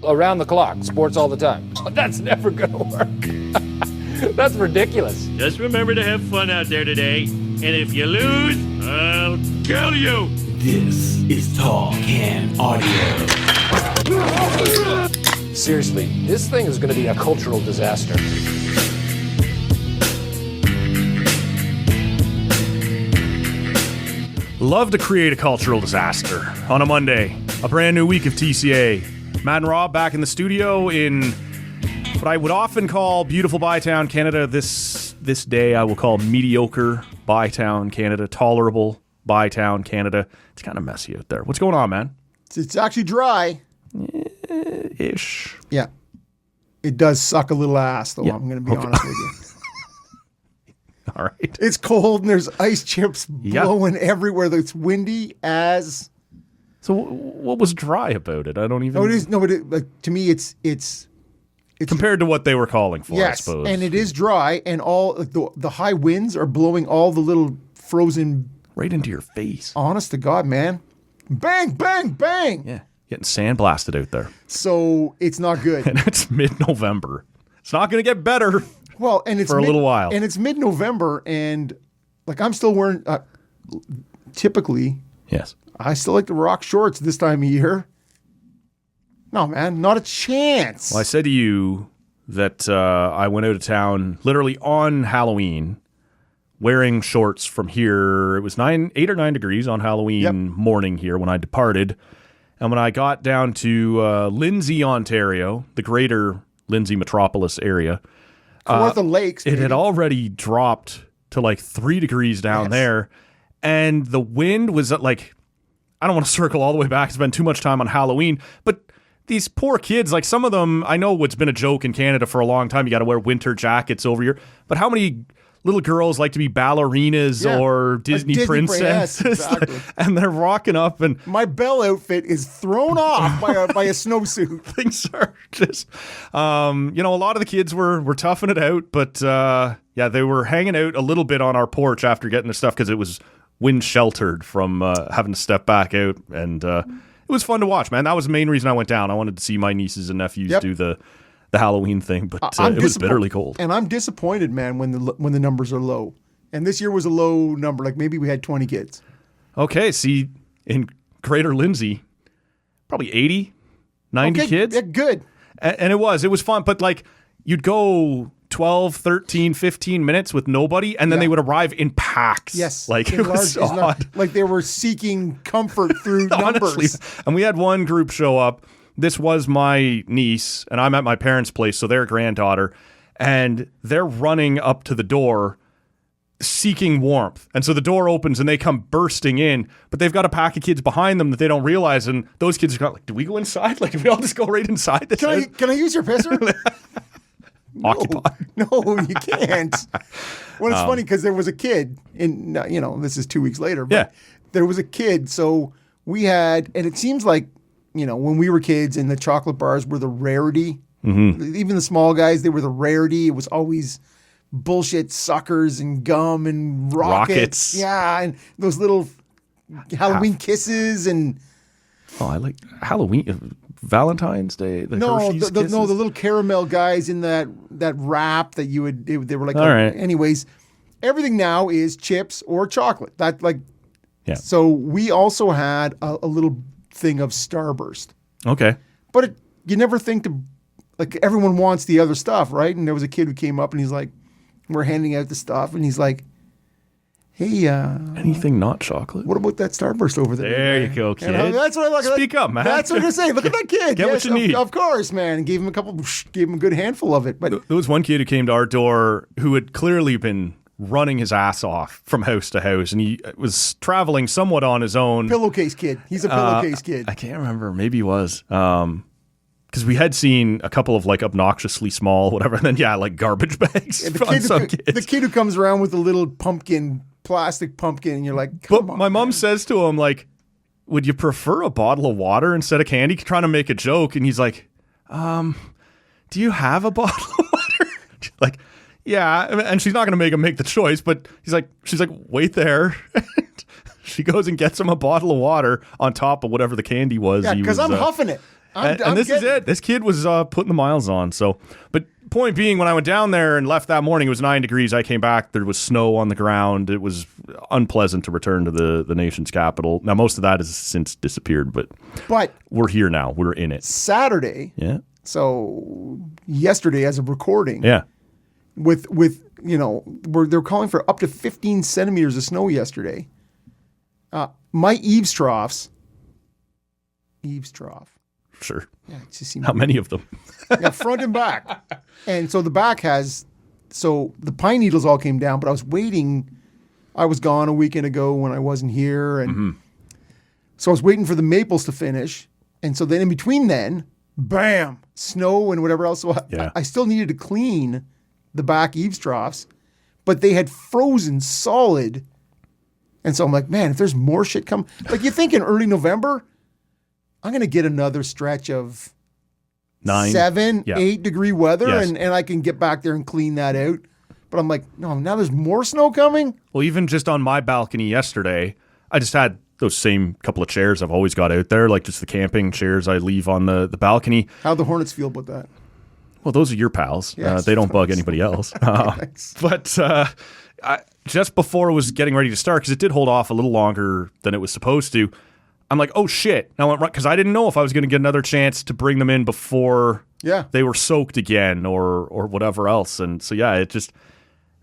around the clock, sports all the time. That's never gonna work. That's ridiculous. Just remember to have fun out there today, and if you lose, I'll kill you. This is Tall Can Audio. Seriously, this thing is gonna be a cultural disaster. Love to create a cultural disaster on a Monday. A brand new week of TCA. Matt and Rob back in the studio in what I would often call beautiful Bytown, Canada. This day I will call mediocre Bytown, Canada. Tolerable Bytown, Canada. It's kind of messy out there. What's going on, man? It's actually dry. Ish. Yeah. It does suck a little ass, though. Yeah. I'm going to be honest with you. All right. It's cold and there's ice chips blowing everywhere. It's windy as. So what was dry about it? I don't even. No, it is. No, but like to me, it's compared to what they were calling for. yes, I suppose. and it is dry, and all like, the high winds are blowing all the little frozen right into your face. Honest to God, man, bang, bang, bang. Yeah, getting sandblasted out there. So it's not good. And it's mid-November. It's not going to get better. Well, and it's for a little while, and it's mid-November, and like I'm still wearing. Typically, yes, I still like to rock shorts this time of year. No, man, not a chance. Well, I said to you that I went out of town literally on Halloween, wearing shorts from here. It was 8 or 9 degrees on Halloween morning here when I departed, and when I got down to Lindsay, Ontario, the greater Lindsay metropolis area. Kawartha Lakes. It had already dropped to like 3 degrees down there. And the wind was at like, I don't want to circle all the way back. Spend too much time on Halloween. But these poor kids, like some of them, I know it's been a joke in Canada for a long time. You got to wear winter jackets over here. But how many little girls like to be ballerinas or Disney princesses? Exactly. And they're rocking up. And my Belle outfit is thrown off by a snowsuit. Things are just, a lot of the kids were toughing it out. But they were hanging out a little bit on our porch after getting their stuff because it was wind sheltered from having to step back out. And it was fun to watch, man. That was the main reason I went down. I wanted to see my nieces and nephews do the Halloween thing, but it was bitterly cold. And I'm disappointed, man, when the numbers are low. And this year was a low number. Like maybe we had 20 kids. Okay, see, in Greater Lindsay, probably 80, 90 kids. Yeah, good. And it was fun, but like you'd go 12, 13, 15 minutes with nobody, and then they would arrive in packs. Yes. Like it was odd. Like they were seeking comfort through numbers. And we had one group show up. This was my niece, and I'm at my parents' place, so their granddaughter, and they're running up to the door seeking warmth. And so the door opens, and they come bursting in, but they've got a pack of kids behind them that they don't realize, and those kids are like, do we go inside? Like, do we all just go right inside this house? Can I use your pisser? Occupied. No, you can't. Well, it's funny because there was a kid, and this is 2 weeks later, but there was a kid, so we had, and it seems like, when we were kids and the chocolate bars were the rarity, even the small guys, they were the rarity. It was always bullshit suckers and gum and rockets. Yeah, and those little Halloween kisses and... Oh, I like Halloween, Valentine's Day, the Hershey's kisses. No, the little caramel guys in that wrap that you would... They were like... All right. Anyways, everything now is chips or chocolate. Yeah. So we also had a little... thing of Starburst. Okay. But you never think to, like, everyone wants the other stuff, right? And there was a kid who came up and he's like, we're handing out the stuff and he's like, hey, anything not chocolate? What about that Starburst over there? There you go, kid. That's what I like. Speak up, man. That's what I'm going to say. Look at that kid. Get what you need. Of course, man. And gave him a good handful of it. But there was one kid who came to our door who had clearly been running his ass off from house to house, and he was traveling somewhat on his own. Pillowcase kid. He's a pillowcase kid. I can't remember. Maybe he was. Because we had seen a couple of like obnoxiously small, whatever, and then like garbage bags on some kids. The kid who comes around with a little plastic pumpkin, and you're like, come on. My mom says to him, like, would you prefer a bottle of water instead of candy? Trying to make a joke, and he's like, do you have a bottle of water? Like, yeah, and she's not going to make him make the choice, but she's like, wait there. She goes and gets him a bottle of water on top of whatever the candy was. Yeah, because I'm huffing it. And this is it. This kid was putting the miles on. So, but point being, when I went down there and left that morning, it was 9 degrees. I came back. There was snow on the ground. It was unpleasant to return to the nation's capital. Now, most of that has since disappeared, but we're here now. We're in it. Saturday. Yeah. So yesterday, as of recording. Yeah. With they're calling for up to 15 centimeters of snow yesterday. My eaves trough. Sure. Yeah, it just seemed How many of them? Yeah, front and back. And so the back so the pine needles all came down, but I was waiting. I was gone a weekend ago when I wasn't here. And so I was waiting for the maples to finish. And so then in between then, bam, snow and whatever else. So I still needed to clean the back eaves troughs, but they had frozen solid. And so I'm like, man, if there's more shit come, like you think in early November, I'm going to get another stretch of 7, 8 degree weather and I can get back there and clean that out. But I'm like, no, now there's more snow coming. Well, even just on my balcony yesterday, I just had those same couple of chairs I've always got out there, like just the camping chairs I leave on the balcony. How'd the Hornets feel about that? Well, those are your pals. Yes, they don't bug anybody else. But just before it was getting ready to start, because it did hold off a little longer than it was supposed to, I'm like, oh, shit. Now I went right, because I didn't know if I was going to get another chance to bring them in before they were soaked again or whatever else. And so, it just,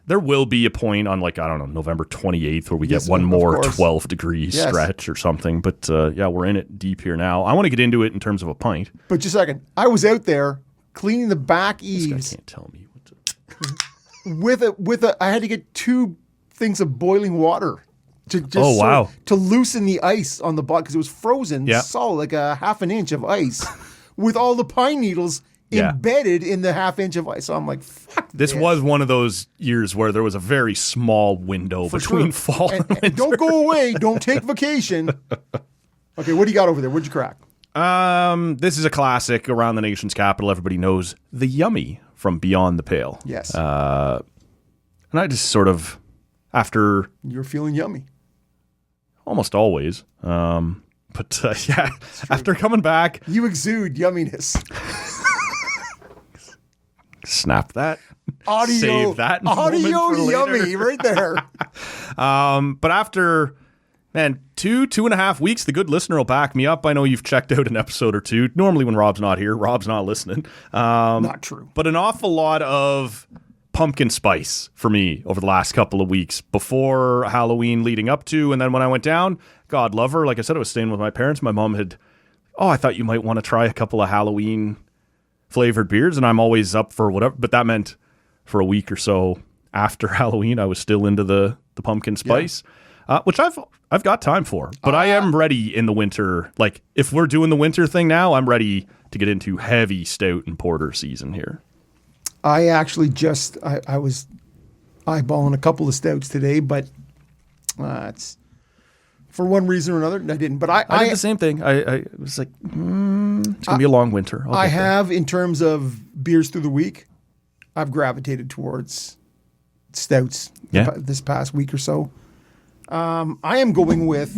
there will be a point on November 28th where we get one more 12 degree stretch or something. But we're in it deep here now. I want to get into it in terms of a pint. But just a second. I was out there cleaning the back eaves. This guy can't tell me what to... I had to get 2 things of boiling water to loosen the ice on the bottom because it was frozen solid, like a half an inch of ice with all the pine needles embedded in the half inch of ice. So I'm like, fuck this. Was one of those years where there was a very small window between fall and winter. And don't go away. Don't take vacation. Okay, what do you got over there? What'd you crack? This is a classic around the nation's capital. Everybody knows the Yummy from Beyond the Pale. Yes. And I just sort of, after... You're feeling yummy. Almost always. But after coming back... You exude yumminess. Snap that. Audio. Save that. Audio yummy right there. But after... Man, 2.5 weeks, the good listener will back me up. I know you've checked out an episode or 2. Normally when Rob's not here, Rob's not listening. Not true. But an awful lot of pumpkin spice for me over the last couple of weeks before Halloween leading up to. And then when I went down, God love her. Like I said, I was staying with my parents. My mom had, I thought you might want to try a couple of Halloween flavored beers. And I'm always up for whatever. But that meant for a week or so after Halloween, I was still into the pumpkin spice. Yeah. Which I've got time for, but I am ready in the winter. Like if we're doing the winter thing now, I'm ready to get into heavy stout and porter season here. I actually I was eyeballing a couple of stouts today, but it's for one reason or another I didn't. But I did the same thing. I was like, it's gonna be a long winter. I have in terms of beers through the week, I've gravitated towards stouts this past week or so. I am going with.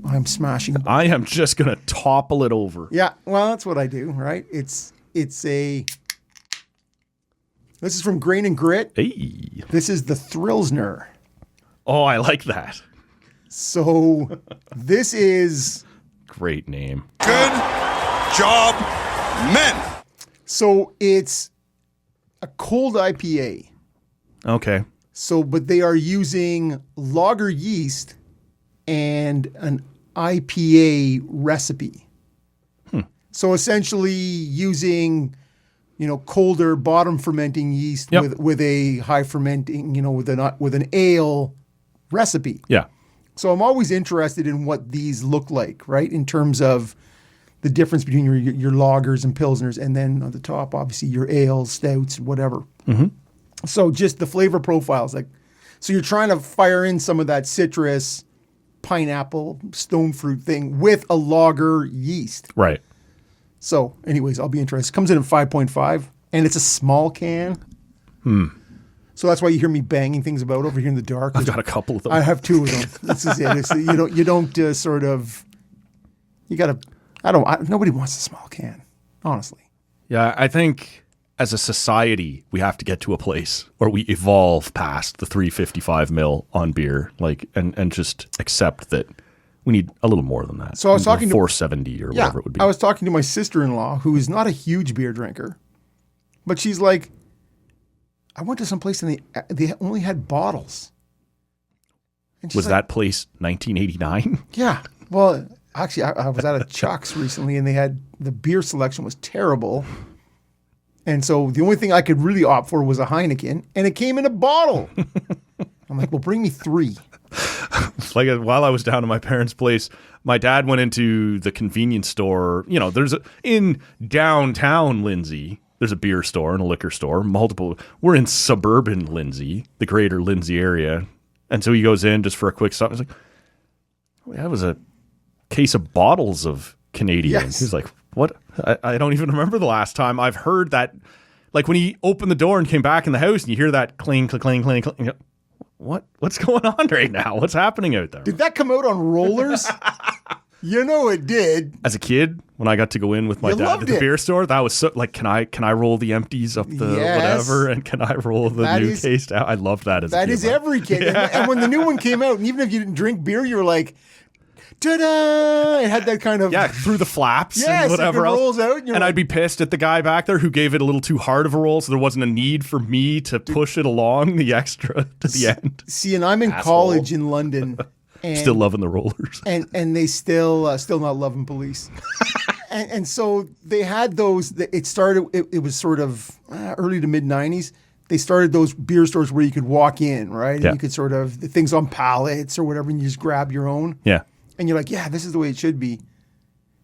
I'm smashing. I am just gonna topple it over. Yeah, well, that's what I do, right? It's a. This is from Grain and Grit. Hey, this is the Thrillsner. Oh, I like that. So, this is great name. Good job, men. So it's a cold IPA. Okay. So, but they are using lager yeast and an IPA recipe. So essentially using, colder bottom fermenting yeast with a high fermenting, with an ale recipe. Yeah. So I'm always interested in what these look like, right? In terms of the difference between your lagers and pilsners, and then on the top, obviously your ales, stouts, whatever. Mm-hmm. So just the flavor profiles, so you're trying to fire in some of that citrus, pineapple, stone fruit thing with a lager yeast. Right. So anyways, I'll be interested. It comes in at 5.5 and it's a small can. So that's why you hear me banging things about over here in the dark. I've got a couple of them. I have 2 of them. This is it. You don't you got to Nobody wants a small can, honestly. Yeah, I think as a society, we have to get to a place where we evolve past the 355 mil on beer, and just accept that we need a little more than that. So I was talking 470 or whatever it would be. I was talking to my sister-in-law, who is not a huge beer drinker, but she's like, I went to some place and they only had bottles. And was that place 1989? Yeah. Well, actually, I was at a Chuck's recently, and they had the beer selection was terrible. And so the only thing I could really opt for was a Heineken, and it came in a bottle. I'm like, well, bring me 3. While I was down at my parents' place, my dad went into the convenience store. In downtown Lindsay, there's a beer store and a liquor store, multiple. We're in suburban Lindsay, the greater Lindsay area. And so he goes in just for a quick stop. He's like, oh, that was a case of bottles of Canadian. Yes. He's like, what? I don't even remember the last time I've heard that. Like when he opened the door and came back in the house and you hear that cling, cling, cling, cling, cling. What's going on right now? What's happening out there? Did that come out on rollers? It did. As a kid, when I got to go in with my dad to the beer store, that was so like, can I roll the empties up the whatever, and can I roll the new case down? I loved that as a kid. That is every kid. Yeah. And when the new one came out, and even if you didn't drink beer, you were like, ta-da! It had that kind of through the flaps and whatever else. Rolls out, and I'd be pissed at the guy back there who gave it a little too hard of a roll, so there wasn't a need for me to push it along the extra to the end. See, and I'm in college in London. And, still loving the rollers. And they still not loving police. and so they had those. It started, it was sort of early to mid 90s. They started those beer stores where you could walk in, right? And you could sort of, the things on pallets or whatever, and you just grab your own. Yeah. And you're like, yeah, this is the way it should be.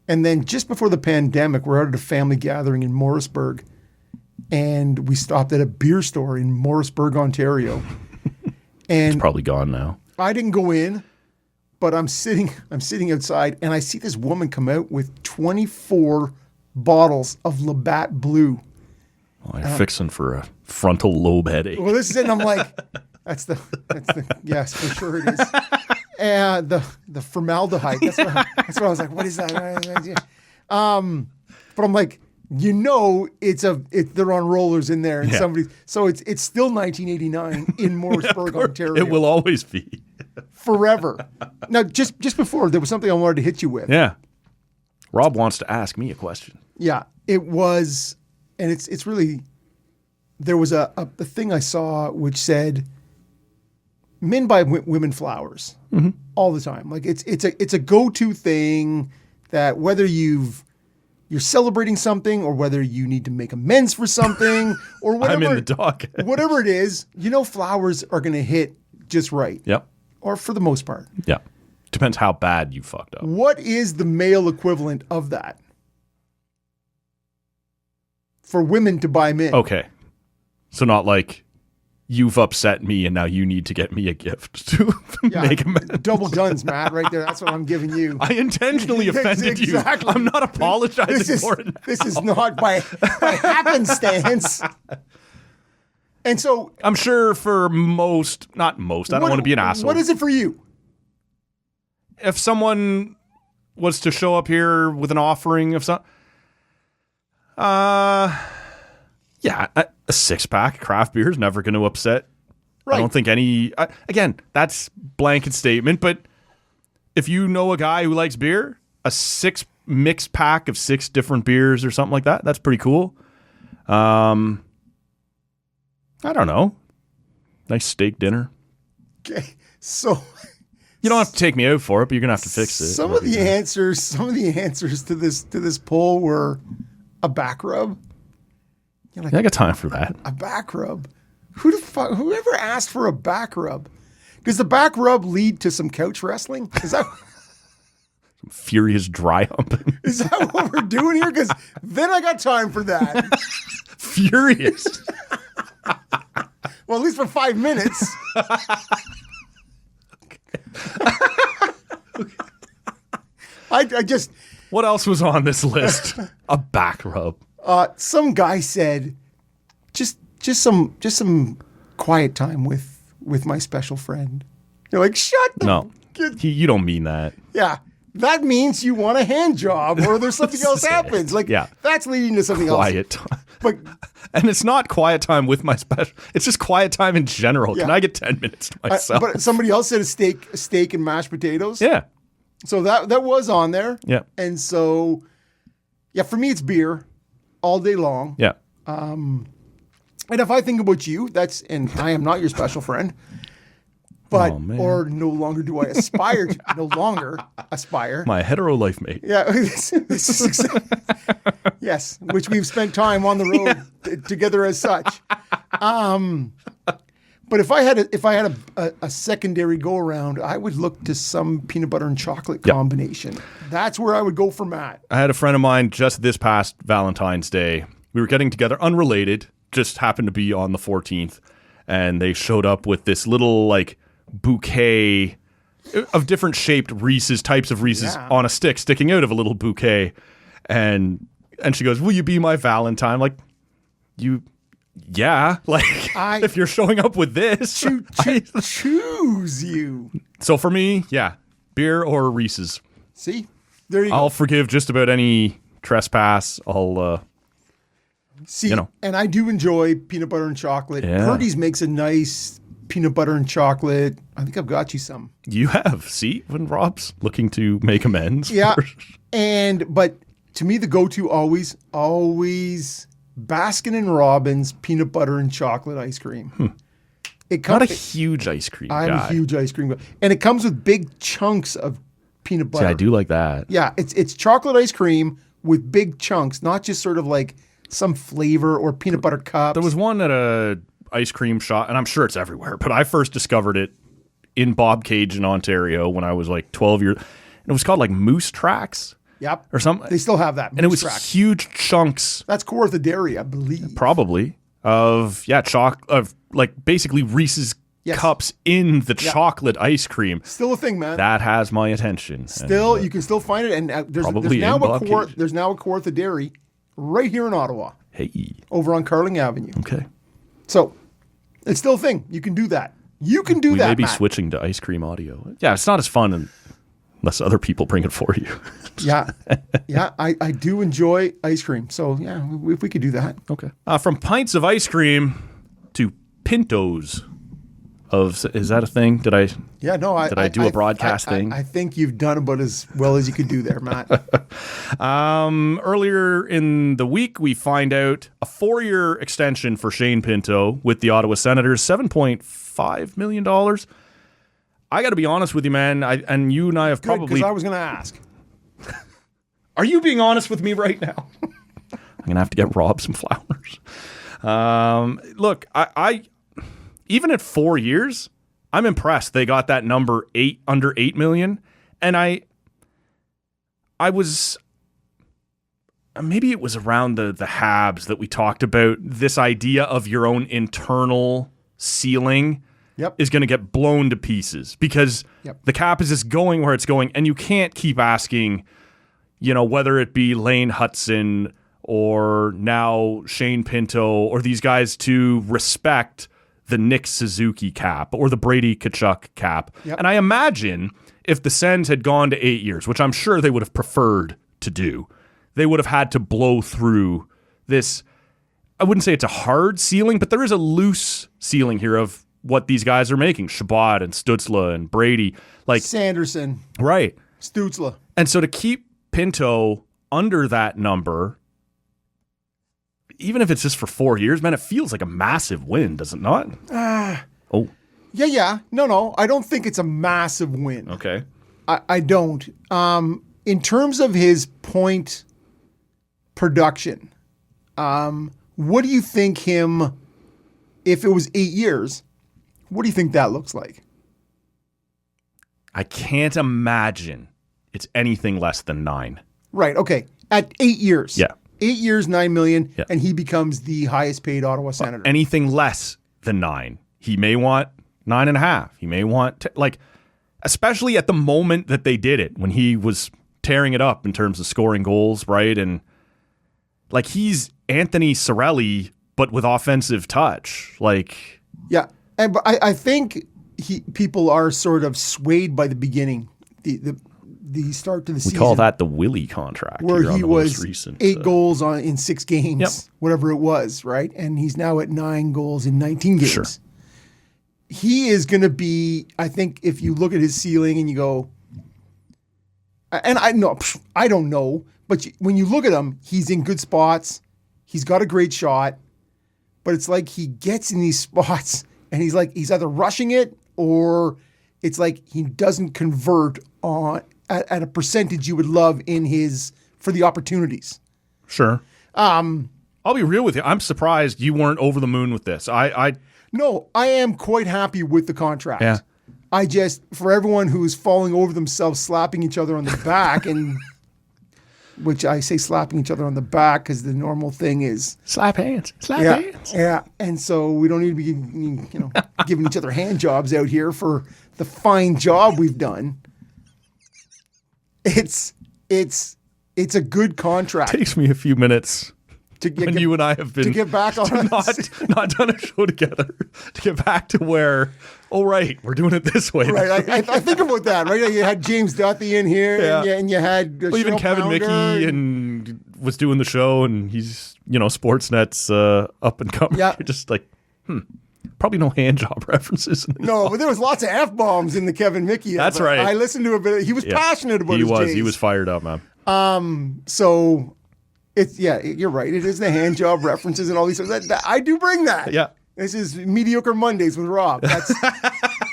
And then just before the pandemic, we're out at a family gathering in Morrisburg. And we stopped at a beer store in Morrisburg, Ontario. And it's probably gone now. I didn't go in. But I'm sitting outside, and I see this woman come out with 24 bottles of Labatt Blue. Oh, you're fixing for a frontal lobe headache. Well, this is it. And I'm like, that's the yes, for sure it is. And the formaldehyde. That's what I was like. What is that? But I'm like, they're on rollers in there, and so it's still 1989 in Morrisburg, Ontario. It will always be. Forever. Now, just before, there was something I wanted to hit you with. Yeah. Rob wants to ask me a question. Yeah, it was, and it's really, there was a thing I saw which said, men buy women flowers all the time. Like it's a go-to thing that whether you're celebrating something or whether you need to make amends for something or whatever. I'm in the dog. Whatever it is, flowers are going to hit just right. Yep. Or for the most part. Yeah. Depends how bad you fucked up. What is the male equivalent of that? For women to buy men. Okay. So not like you've upset me and now you need to get me a gift to make amends. Double guns, Matt, right there. That's what I'm giving you. I intentionally offended you. I'm not apologizing for it now. This is not by happenstance. And so I'm sure for not most, I don't want to be an asshole. What is it for you? If someone was to show up here with an offering of something, a 6-pack craft beer is never going to upset. Right. I don't think again, that's blanket statement, but if you know a guy who likes beer, a 6 mixed pack of 6 different beers or something like that, that's pretty cool. I don't know. Nice steak dinner. Okay, so you don't have to take me out for it, but you're gonna have to fix it. Some of the answers to this poll were a back rub. You're like, I got time for that. A back rub. Whoever asked for a back rub? Does the back rub lead to some couch wrestling? Is that some furious dry humping? Is that what we're doing here? Because then I got time for that. Furious. Well, at least for 5 minutes. I just. What else was on this list? A back rub. Some guy said, just some quiet time with my special friend. You're like, shut the. No, you don't mean that. Yeah, that means you want a hand job or there's something else happens. Like, that's leading to something quiet else. Time. But and it's not quiet time with my special. It's just quiet time in general. Can I get 10 minutes to myself? But somebody else said a steak and mashed potatoes. Yeah. So that was on there. Yeah. And so, for me, it's beer all day long. Yeah. And if I think about you, and I am not your special friend, but, or no longer do I aspire to, no longer aspire. My hetero life mate. Yeah. This is yes, which we've spent time on the road together as such. But if I had a secondary go around, I would look to some peanut butter and chocolate combination. That's where I would go for Matt. I had a friend of mine just this past Valentine's Day. We were getting together, unrelated, just happened to be on the 14th, and they showed up with this little like bouquet of different shaped types of Reese's on a stick sticking out of a little bouquet. And she goes, "Will you be my Valentine?" Like, yeah, like if you're showing up with this, choose you. So for me, beer or Reese's. See, there you go. I'll forgive just about any trespass. I'll and I do enjoy peanut butter and chocolate. Yeah. Purdy's makes a nice peanut butter and chocolate. I think I've got you some. You have. See, when Rob's looking to make amends. Yeah, but to me, the go-to always Baskin and Robbins peanut butter and chocolate ice cream. Not a huge ice cream guy. I'm a huge ice cream guy. And it comes with big chunks of peanut butter. See, I do like that. Yeah, it's chocolate ice cream with big chunks, not just sort of like some flavor or peanut butter cups. There was one at a ice cream shop, and I'm sure it's everywhere, but I first discovered it in Bob Cage in Ontario when I was like 12 years. And it was called like Moose Tracks. Yep. Or something. They still have that. And it was huge chunks. That's Kawartha Dairy, I believe. Probably. Of like basically Reese's cups in the chocolate ice cream. Still a thing, man. That has my attention. Still, you can still find it. And there's now a Kawartha Dairy right here in Ottawa. Hey. Over on Carling Avenue. Okay. So it's still a thing. You can do that. You can do that, We may be Matt. switching to ice cream audio. Yeah, it's not as fun unless other people bring it for you. Yeah. I do enjoy ice cream. So, if we could do that. Okay. From pints of ice cream to Pintos is that a thing? Did I do a broadcast thing? I think you've done about as well as you could do there, Matt. Earlier in the week, we find out a 4-year extension for Shane Pinto with the Ottawa Senators, $7.5 million. I got to be honest with you, man. And you and I have probably... Because I was going to ask. Are you being honest with me right now? I'm going to have to get Rob some flowers. Look, I even at 4 years, I'm impressed. They got that number under $8 million. And I was... Maybe it was around the Habs that we talked about this idea of your own internal ceiling is going to get blown to pieces because the cap is just going where it's going, and you can't keep asking, whether it be Lane Hudson or now Shane Pinto or these guys to respect the Nick Suzuki cap or the Brady Tkachuk cap. Yep. And I imagine if the Sens had gone to 8 years, which I'm sure they would have preferred to do, they would have had to blow through this. I wouldn't say it's a hard ceiling, but there is a loose ceiling here of what these guys are making. Shabbat and Stützle and Brady. Like Sanderson. Right. Stützle. And so to keep Pinto under that number, even if it's just for 4 years, man, it feels like a massive win, does it not? Oh. Yeah. No. I don't think it's a massive win. Okay. I don't. In terms of his point production, what do you think if it was 8 years, what do you think that looks like? I can't imagine it's anything less than 9. Right. Okay. At 8 years. Yeah. 8 years, $9 million, and he becomes the highest paid Ottawa Senator. Anything less than 9. He may want 9.5. He may want, especially at the moment that they did it, when he was tearing it up in terms of scoring goals, right? And like he's Anthony Cirelli, but with offensive touch. Like, yeah. But I think people are sort of swayed by the beginning. The the start to the We season. call that the Willie contract. where here on he the was most recent, 8 goals in 6 games, Yep. whatever it was, right? And he's now at 9 goals in 19 games. Sure. He is going to be, I think, if you look at his ceiling and you go, and I don't know, but when you look at him, he's in good spots. He's got a great shot, but it's like he gets in these spots and he's either rushing it or it's like he doesn't convert on at a percentage you would love for the opportunities. Sure. I'll be real with you. I'm surprised you weren't over the moon with this. No, I am quite happy with the contract. Yeah. I just, for everyone who's falling over themselves, slapping each other on the back, and which I say slapping each other on the back because the normal thing is slap hands. Yeah, and so we don't need to be, giving each other hand jobs out here for the fine job we've done. It's a good contract. Takes me a few minutes when you and I have been to get back on not done a show together to get back to where, right, we're doing it this way. Right, I think about that. Right, you had James Duthie in here, and you had even Kevin Pounder Mickey and was doing the show, and he's Sportsnet's up and coming. Yeah. You're just like, probably no hand job references. No, but there was lots of F-bombs in the Kevin Mickey. That's right. I listened to a bit. He was passionate about his Jays. He was fired up, man. So it's you're right. It is the hand job references and all these things. I do bring that. Yeah. This is mediocre Mondays with Rob. That's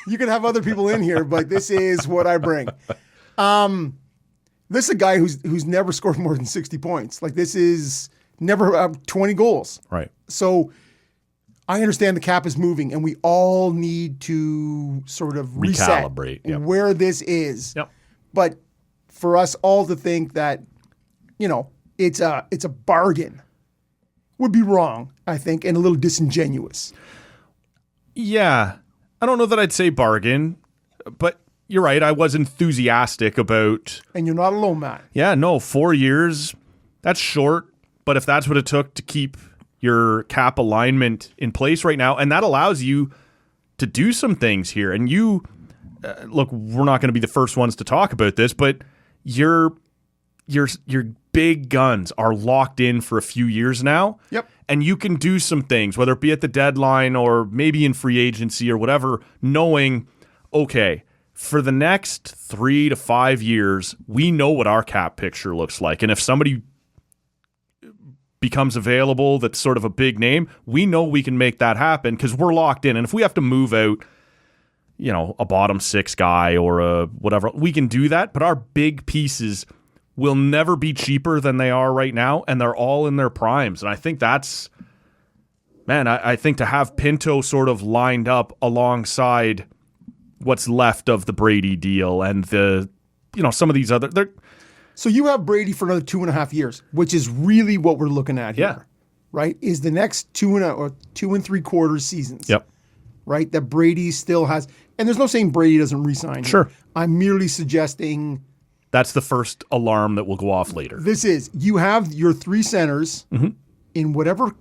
you can have other people in here, but this is what I bring. This is a guy who's never scored more than 60 points. Like this is never 20 goals. Right. So I understand the cap is moving, and we all need to sort of recalibrate where this is. Yep. But for us all to think that, it's a bargain would be wrong, I think, and a little disingenuous. Yeah. I don't know that I'd say bargain, but you're right. I was enthusiastic about. And you're not alone, Matt. Yeah, no, 4 years, that's short. But if that's what it took to keep your cap alignment in place right now, and that allows you to do some things here. And you, look, we're not going to be the first ones to talk about this, but your big guns are locked in for a few years now. Yep. And you can do some things, whether it be at the deadline or maybe in free agency or whatever, knowing, okay, for the next 3 to 5 years, we know what our cap picture looks like. And if somebody becomes available that's sort of a big name, we know we can make that happen because we're locked in. And if we have to move out, a bottom 6 guy or a whatever, we can do that. But our big pieces will never be cheaper than they are right now, and they're all in their primes. And I think that's, man, I think to have Pinto sort of lined up alongside what's left of the Brady deal and the, some of these other, So you have Brady for another 2.5 years, which is really what we're looking at here, right? Is the next 2 3/4 seasons. Yep. Right? That Brady still has, and there's no saying Brady doesn't re-sign. Sure. Here. I'm merely suggesting that's the first alarm that will go off later. You have your 3 centers in whatever,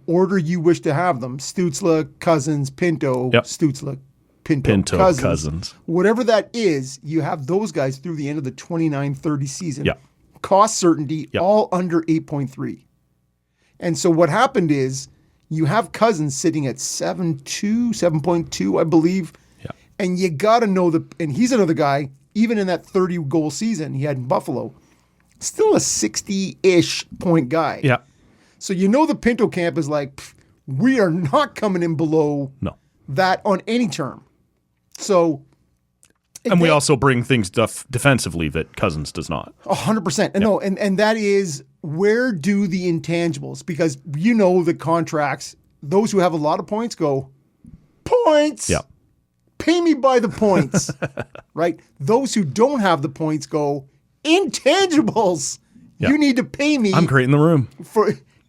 order you wish to have them. Stützle, Cousins, Pinto, Stützle, Pinto, Cousins. Whatever that is, you have those guys through the end of the 29-30 season. Yep. Cost certainty, all under 8.3. And so what happened is you have Cousins sitting at 7.2, I believe. Yeah. And you got to know and he's another guy, even in that 30-goal season he had in Buffalo, still a 60-ish point guy. Yeah. So the Pinto camp is like, we are not coming in below that on any term. So, and we also bring things defensively that Cousins does not. 100%. And no, and that is, where do the intangibles? Because the contracts, those who have a lot of points go, points. Yeah. Pay me by the points. Right? Those who don't have the points go, intangibles. Yeah. You need to pay me. I'm great in the room.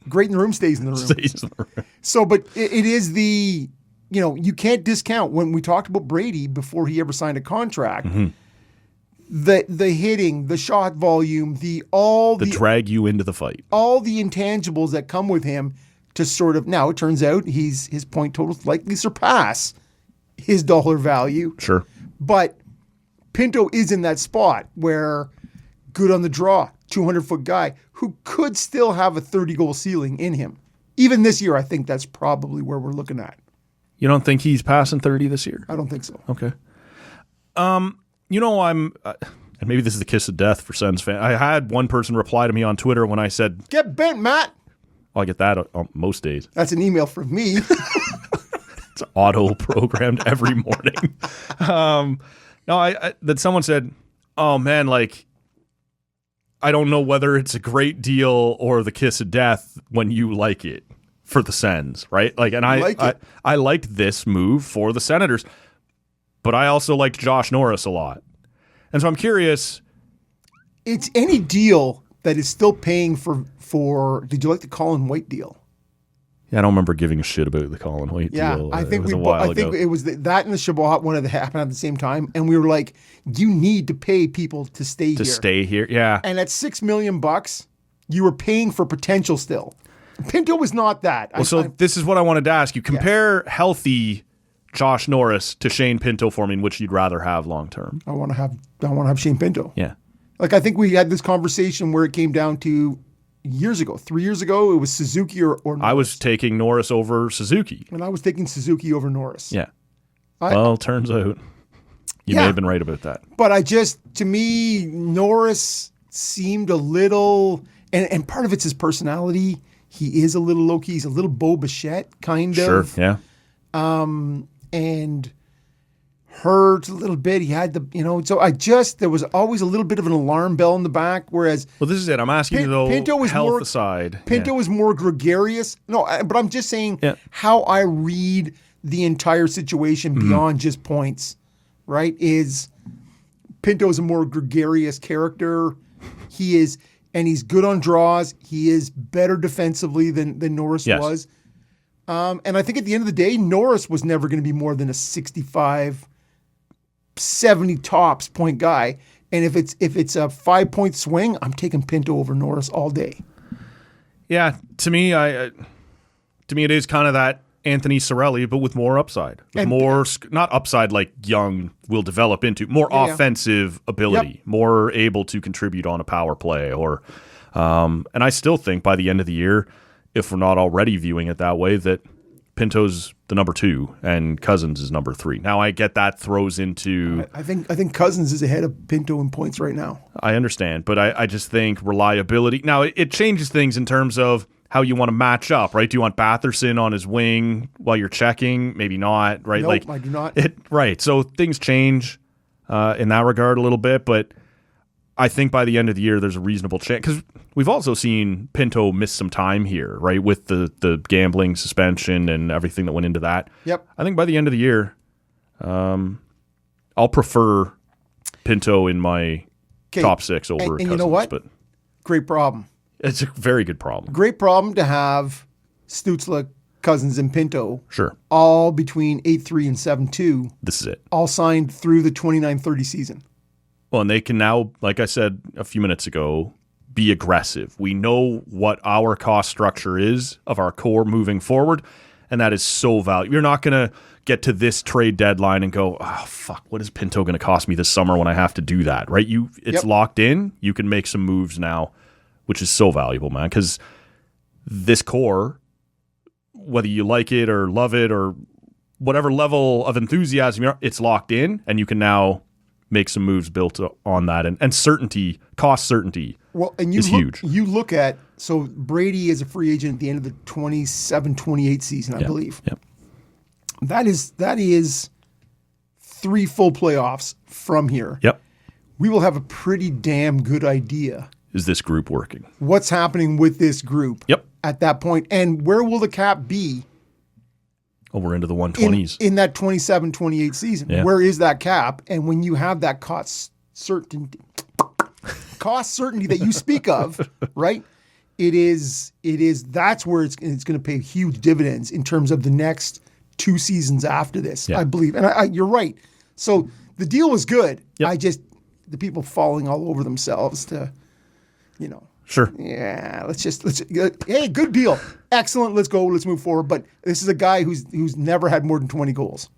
Great in the room stays in the room. Stays in the room. So, but it is the, you can't discount when we talked about Brady before he ever signed a contract, the hitting, the shot volume, the drag you into the fight, all the intangibles that come with him to sort of, now it turns out his point totals likely surpass his dollar value. Sure. But Pinto is in that spot where good on the draw, 200-foot guy who could still have a 30-goal ceiling in him. Even this year, I think that's probably where we're looking at. You don't think he's passing 30 this year? I don't think so. Okay. And maybe this is the kiss of death for Sens fans. I had one person reply to me on Twitter when I said, "Get bent, Matt." Well, I get that on most days. That's an email from me. It's auto-programmed every morning. That someone said, "Oh man, like I don't know whether it's a great deal or the kiss of death when you like it for the Sens, right?" Like, and I liked this move for the Senators, but I also liked Josh Norris a lot, and so I'm curious. It's any deal that is still paying for. Did you like the Colin White deal? Yeah, I don't remember giving a shit about the Colin White deal. I think it was a while ago. it was that and the Chabot one that happened at the same time, and we were like, "You need to pay people to stay here." To stay here, yeah. And at $6 million, you were paying for potential still. Pinto was not that. Well, this is what I wanted to ask you. Compare healthy Josh Norris to Shane Pinto for me, in which you'd rather have long term. I want to have Shane Pinto. Yeah. Like, I think we had this conversation where it came down to 3 years ago, it was Suzuki or Norris. I was taking Norris over Suzuki. And I was taking Suzuki over Norris. Yeah. Well, turns out you may have been right about that. But to me, Norris seemed a little, and part of it's his personality. He is a little low-key. He's a little Bo Bichette, kind of. Sure, yeah. And hurt a little bit. He had there was always a little bit of an alarm bell in the back, whereas... Well, this is it. I'm asking you, though, Pinto was health more, aside. Pinto was more gregarious. No, but I'm just saying how I read the entire situation beyond just points, right, is Pinto is a more gregarious character. He is, and he's good on draws. He is better defensively than Norris was. And I think at the end of the day, Norris was never going to be more than a 65, 70 tops point guy. And if it's a 5-point swing, I'm taking Pinto over Norris all day. Yeah, to me, it is kind of that Anthony Cirelli, but with more upside, with more not upside like Young will develop into, more offensive ability, more able to contribute on a power play, or and I still think by the end of the year, if we're not already viewing it that way, that Pinto's the number 2 and Cousins is number 3. Now I get that throws into. I think Cousins is ahead of Pinto in points right now. I understand, but I just think reliability. Now it changes things in terms of how you want to match up, right? Do you want Batherson on his wing while you're checking? Maybe not, right? Nope, I do not. Right. So things change in that regard a little bit, but I think by the end of the year, there's a reasonable chance, because we've also seen Pinto miss some time here, right, with the gambling suspension and everything that went into that. Yep. I think by the end of the year, I'll prefer Pinto in my top 6 over Cousins. And you know what? But great problem. It's a very good problem. Great problem to have Stützle, Cousins, and Pinto. Sure. All between 8-3 and 7-2. This is it. All signed through the 29-30 season. Well, and they can now, like I said a few minutes ago, be aggressive. We know what our cost structure is of our core moving forward, and that is so valuable. You're not going to get to this trade deadline and go, oh, fuck, what is Pinto going to cost me this summer when I have to do that, right? It's locked in. You can make some moves now, which is so valuable, man, because this core, whether you like it or love it or whatever level of enthusiasm you're, it's locked in, and you can now make some moves built on that, and certainty, cost certainty is huge. You look at, so Brady is a free agent at the end of the 27-28 season, I believe. Yep. That is 3 full playoffs from here. Yep. We will have a pretty damn good idea. Is this group working? What's happening with this group at that point, and where will the cap be? Oh, we're into the 120s. In that 27-28 season. Yeah. Where is that cap? And when you have that cost certainty that you speak of, right? That's where it's going to pay huge dividends in terms of the next 2 seasons after this, I believe. And you're right. So the deal was good. Yep. The people falling all over themselves to, Sure. Yeah, hey, good deal. Excellent. Let's go. Let's move forward. But this is a guy who's never had more than 20 goals.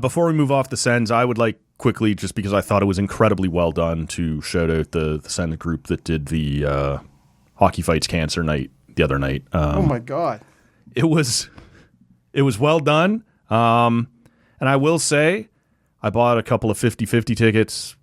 Before we move off the Sens, I would like quickly, just because I thought it was incredibly well done, to shout out the Sens group that did the Hockey Fights Cancer night the other night. Oh my God. It was well done. And I will say, I bought a couple of 50-50 tickets.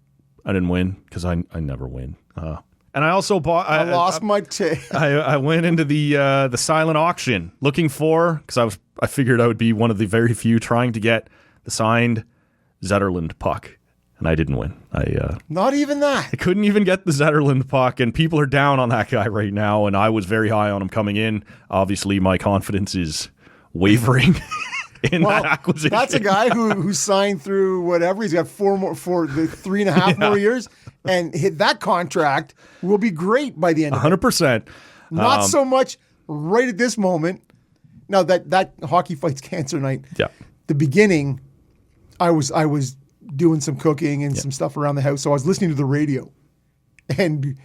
I didn't win because I never win. And I also bought. I lost my ticket. I went into the silent auction looking for, because I figured I would be one of the very few trying to get the signed Zetterlund puck, and I didn't win. Not even that. I couldn't even get the Zetterlund puck, and people are down on that guy right now, and I was very high on him coming in. Obviously, my confidence is wavering in that acquisition. That's a guy who signed through whatever. He's got 3.5 more years, and hit that contract will be great by the end of 100%. it. Not so much right at this moment. Now that Hockey Fights Cancer night, the beginning, I was doing some cooking and some stuff around the house, so I was listening to the radio, and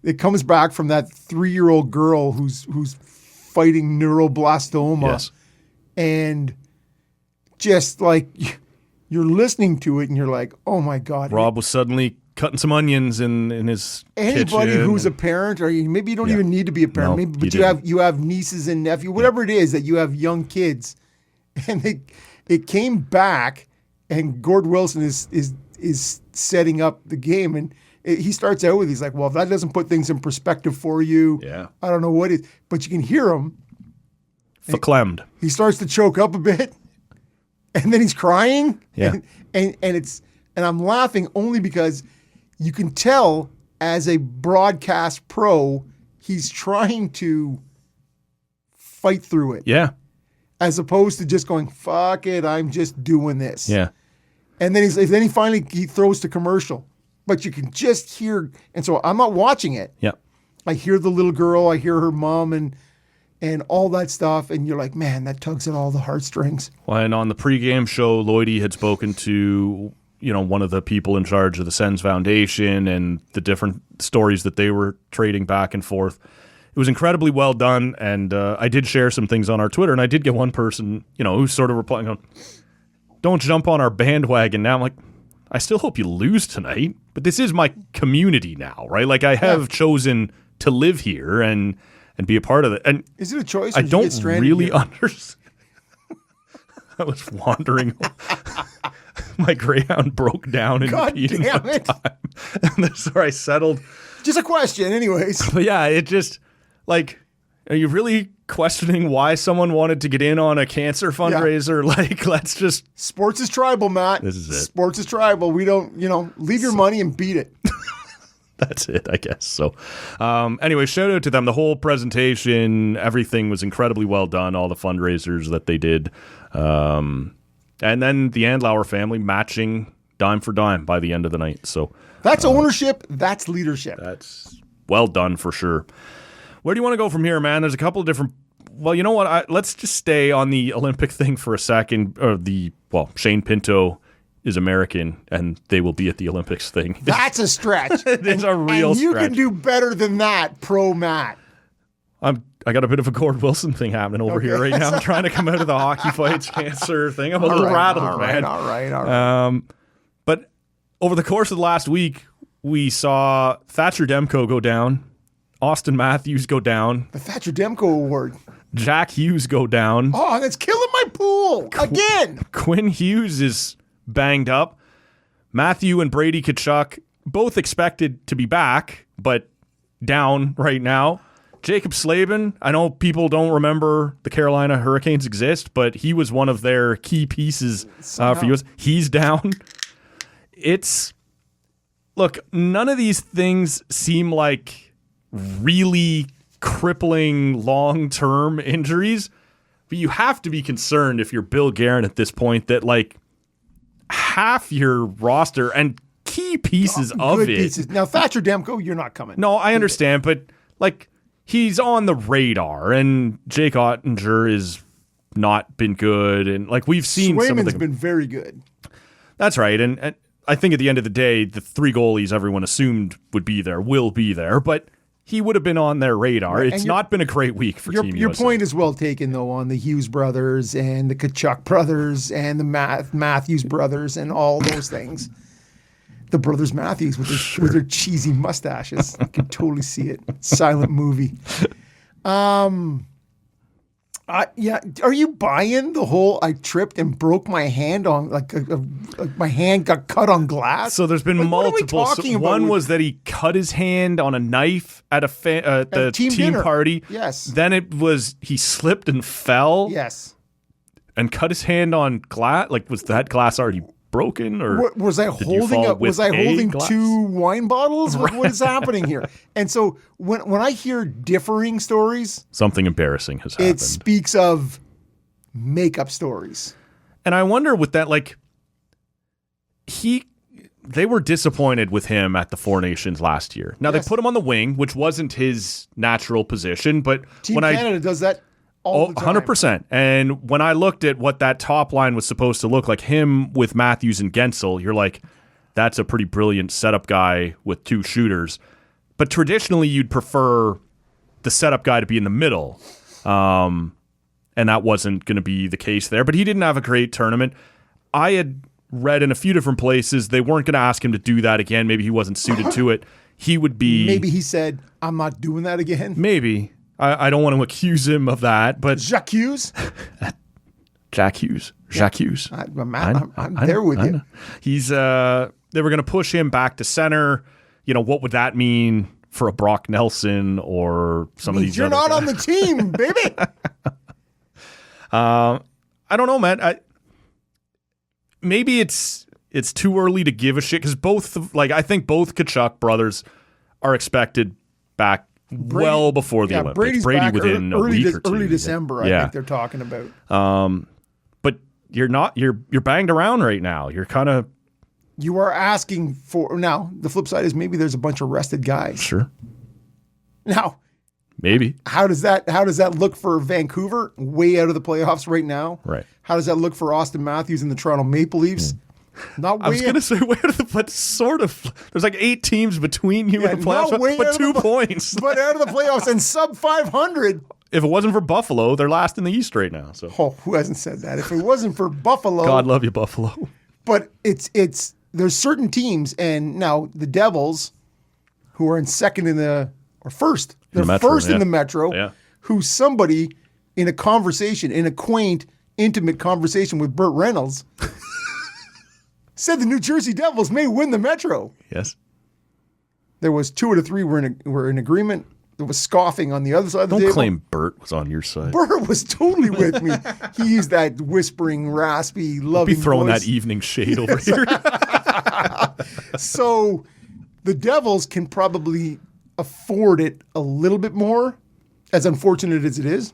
it comes back from that 3-year-old girl who's fighting neuroblastoma, and just like you're listening to it, and you're like, oh my God. Rob was suddenly cutting some onions in his anybody kitchen. Who's a parent, or maybe you don't even need to be a parent, No, maybe, but you have nieces and nephews, whatever it is that you have young kids, and it came back. And Gord Wilson is setting up the game, and he starts out with, he's like, well, if that doesn't put things in perspective for you, I don't know what it is. But you can hear him. Verklemmed. He starts to choke up a bit, and then he's crying. Yeah. And I'm laughing only because you can tell as a broadcast pro, he's trying to fight through it. Yeah. As opposed to just going, fuck it, I'm just doing this. Yeah. And then he finally throws to commercial. But you can just hear, and so I'm not watching it. Yeah. I hear the little girl, I hear her mom and all that stuff, and you're like, man, that tugs at all the heartstrings. Well, and on the pregame show, Lloydie had spoken to, one of the people in charge of the Sens Foundation and the different stories that they were trading back and forth. It was incredibly well done, and I did share some things on our Twitter, and I did get one person, who's sort of replying, going, don't jump on our bandwagon now. I'm like, I still hope you lose tonight, but this is my community now, right? Like, I have chosen to live here and be a part of it. And is it a choice? I don't really understand. I was wandering. My Greyhound broke down in God the damn it. time. And that's where I settled. Just a question, anyways. But yeah, it just, like, are you really questioning why someone wanted to get in on a cancer fundraiser? Yeah. Like, let's just... Sports is tribal, Matt. This is it. Sports is tribal. We don't, leave your money and beat it. That's it, I guess. So anyway, shout out to them. The whole presentation, everything was incredibly well done, all the fundraisers that they did. And then the Andlauer family matching dime for dime by the end of the night. So that's ownership. That's leadership. That's well done for sure. Where do you want to go from here, man? There's a couple of different... Well, you know what? Let's just stay on the Olympic thing for a second. Shane Pinto is American, and they will be at the Olympics thing. That's a stretch. It's a real stretch. You stretch. can do better than that, pro Matt. I got a bit of a Gord Wilson thing happening over here right now. I'm trying to come out of the Hockey Fights Cancer thing. I'm a little rattled, man. All right. But over the course of the last week, we saw Thatcher Demko go down, Austin Matthews go down, the Thatcher Demko Award, Jack Hughes go down. Oh, that's killing my pool again. Quinn Hughes is banged up. Matthew and Brady Tkachuk both expected to be back, but down right now. Jacob Slavin, I know people don't remember the Carolina Hurricanes exist, but he was one of their key pieces for US. He's down. Look, none of these things seem like really crippling long-term injuries, but you have to be concerned if you're Bill Guerin at this point that like half your roster and key pieces of it. Pieces. Now, Thatcher Demko, you're not coming. No, I understand, but like he's on the radar, and Jake Ottinger has not been good, and like we've seen Swayman's been very good. That's right, and I think at the end of the day, the three goalies everyone assumed would be there will be there, but he would have been on their radar. Right. It's not been a great week for Team Your USA. point is well taken, though, on the Hughes brothers and the Kachuk brothers and the Matthews brothers and all those things. The brothers Matthews with their cheesy mustaches. I can totally see it. Silent movie. Yeah. Are you buying the whole I tripped and broke my hand on like my hand got cut on glass? So there's been Like, what are we multiple. talking about One with- was that he cut his hand on a knife at the team team dinner. party. Yes. Then it was he slipped and fell. Yes. And cut his hand on glass. Like, was that glass already broken, or What, was I did you holding fall up? Was with I a holding glass? 2 wine bottles? What is happening here? And so when I hear differing stories, Something embarrassing has it happened. speaks of makeup stories. And I wonder with that, like, they were disappointed with him at the Four Nations last year. Now, Yes. they put him on the wing, which wasn't his natural position, but Team when Canada does that all the time. 100%. And when I looked at what that top line was supposed to look like, him with Matthews and Gensel, you're like, that's a pretty brilliant setup guy with 2 shooters. But traditionally, you'd prefer the setup guy to be in the middle. And that wasn't going to be the case there. But he didn't have a great tournament. I had read in a few different places they weren't going to ask him to do that again. Maybe he wasn't suited to it. He would be... Maybe he said, I'm not doing that again. Maybe. I don't want to accuse him of that, but... Jacques Hughes? Jack Hughes. Jacques Hughes. I'm there with I you. know. He's they were going to push him back to center. You know, what would that mean for a Brock Nelson or some of these You're other not guys? on the team, baby. I don't know, man. Maybe it's too early to give a shit because I think both Kachuk brothers are expected back well before the Olympics. Brady's Brady back within a week or two. early December, I think they're talking about. But you're banged around right now. You're kind of You are asking for now. The flip side is maybe there's a bunch of rested guys. sure. Now, Maybe. how does that look for Vancouver? Way out of the playoffs right now. Right. How does that look for Austin Matthews and the Toronto Maple Leafs? Not way I was going to say, but sort of. There's like 8 teams between you and the not playoffs, way out but of 2 the- points. but out of the playoffs and sub 500. If it wasn't for Buffalo, they're last in the East right now. So Oh, who hasn't said that? If it wasn't for Buffalo, God love you, Buffalo. but it's there's certain teams, and now the Devils, who are in second first. They're the Metro, first yeah. in the Metro. Yeah. Who somebody in a conversation, in a quaint, intimate conversation with Burt Reynolds, said the New Jersey Devils may win the Metro. Yes. There was 2 out of 3 were in agreement. There was scoffing on the other side of the Don't table. claim Bert was on your side. Burt was totally with me. He used that whispering, raspy, loving Be throwing voice. that evening shade over here. So the Devils can probably afford it a little bit more, as unfortunate as it is.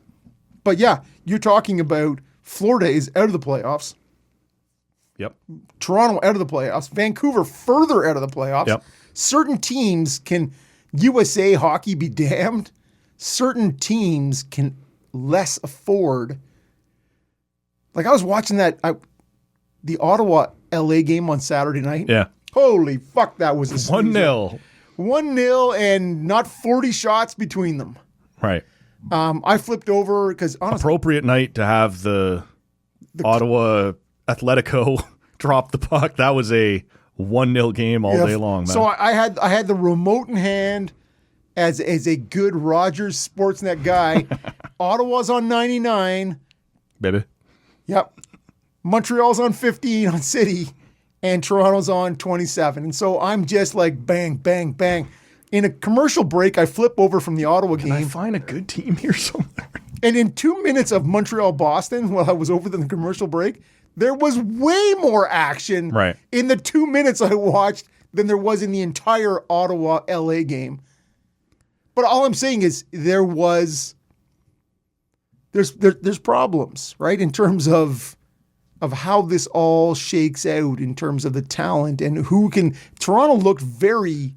But yeah, you're talking about Florida is out of the playoffs. Yep. Toronto out of the playoffs. Vancouver further out of the playoffs. Yep. Certain teams can, USA hockey be damned. Certain teams can less afford. Like I was watching the Ottawa LA game on Saturday night. Yeah. Holy fuck, that was a 1-0. 1-0 and not 40 shots between them. Right. I flipped over because honestly, Appropriate night to have the Ottawa Atletico drop the puck. That was a 1-0 game all day long, man. So I had the remote in hand as a good Rogers Sportsnet guy. Ottawa's on 99. Baby. Yep. Montreal's on 15 on City, and Toronto's on 27. And so I'm just like bang, bang, bang. In a commercial break, I flip over from the Ottawa Can I game. find a good team here somewhere? And in 2 minutes of Montreal-Boston, while I was over the commercial break, there was way more action Right. in the 2 minutes I watched than there was in the entire Ottawa-LA game. But all I'm saying is there's problems, right, in terms of how this all shakes out in terms of the talent and who can. Toronto looked very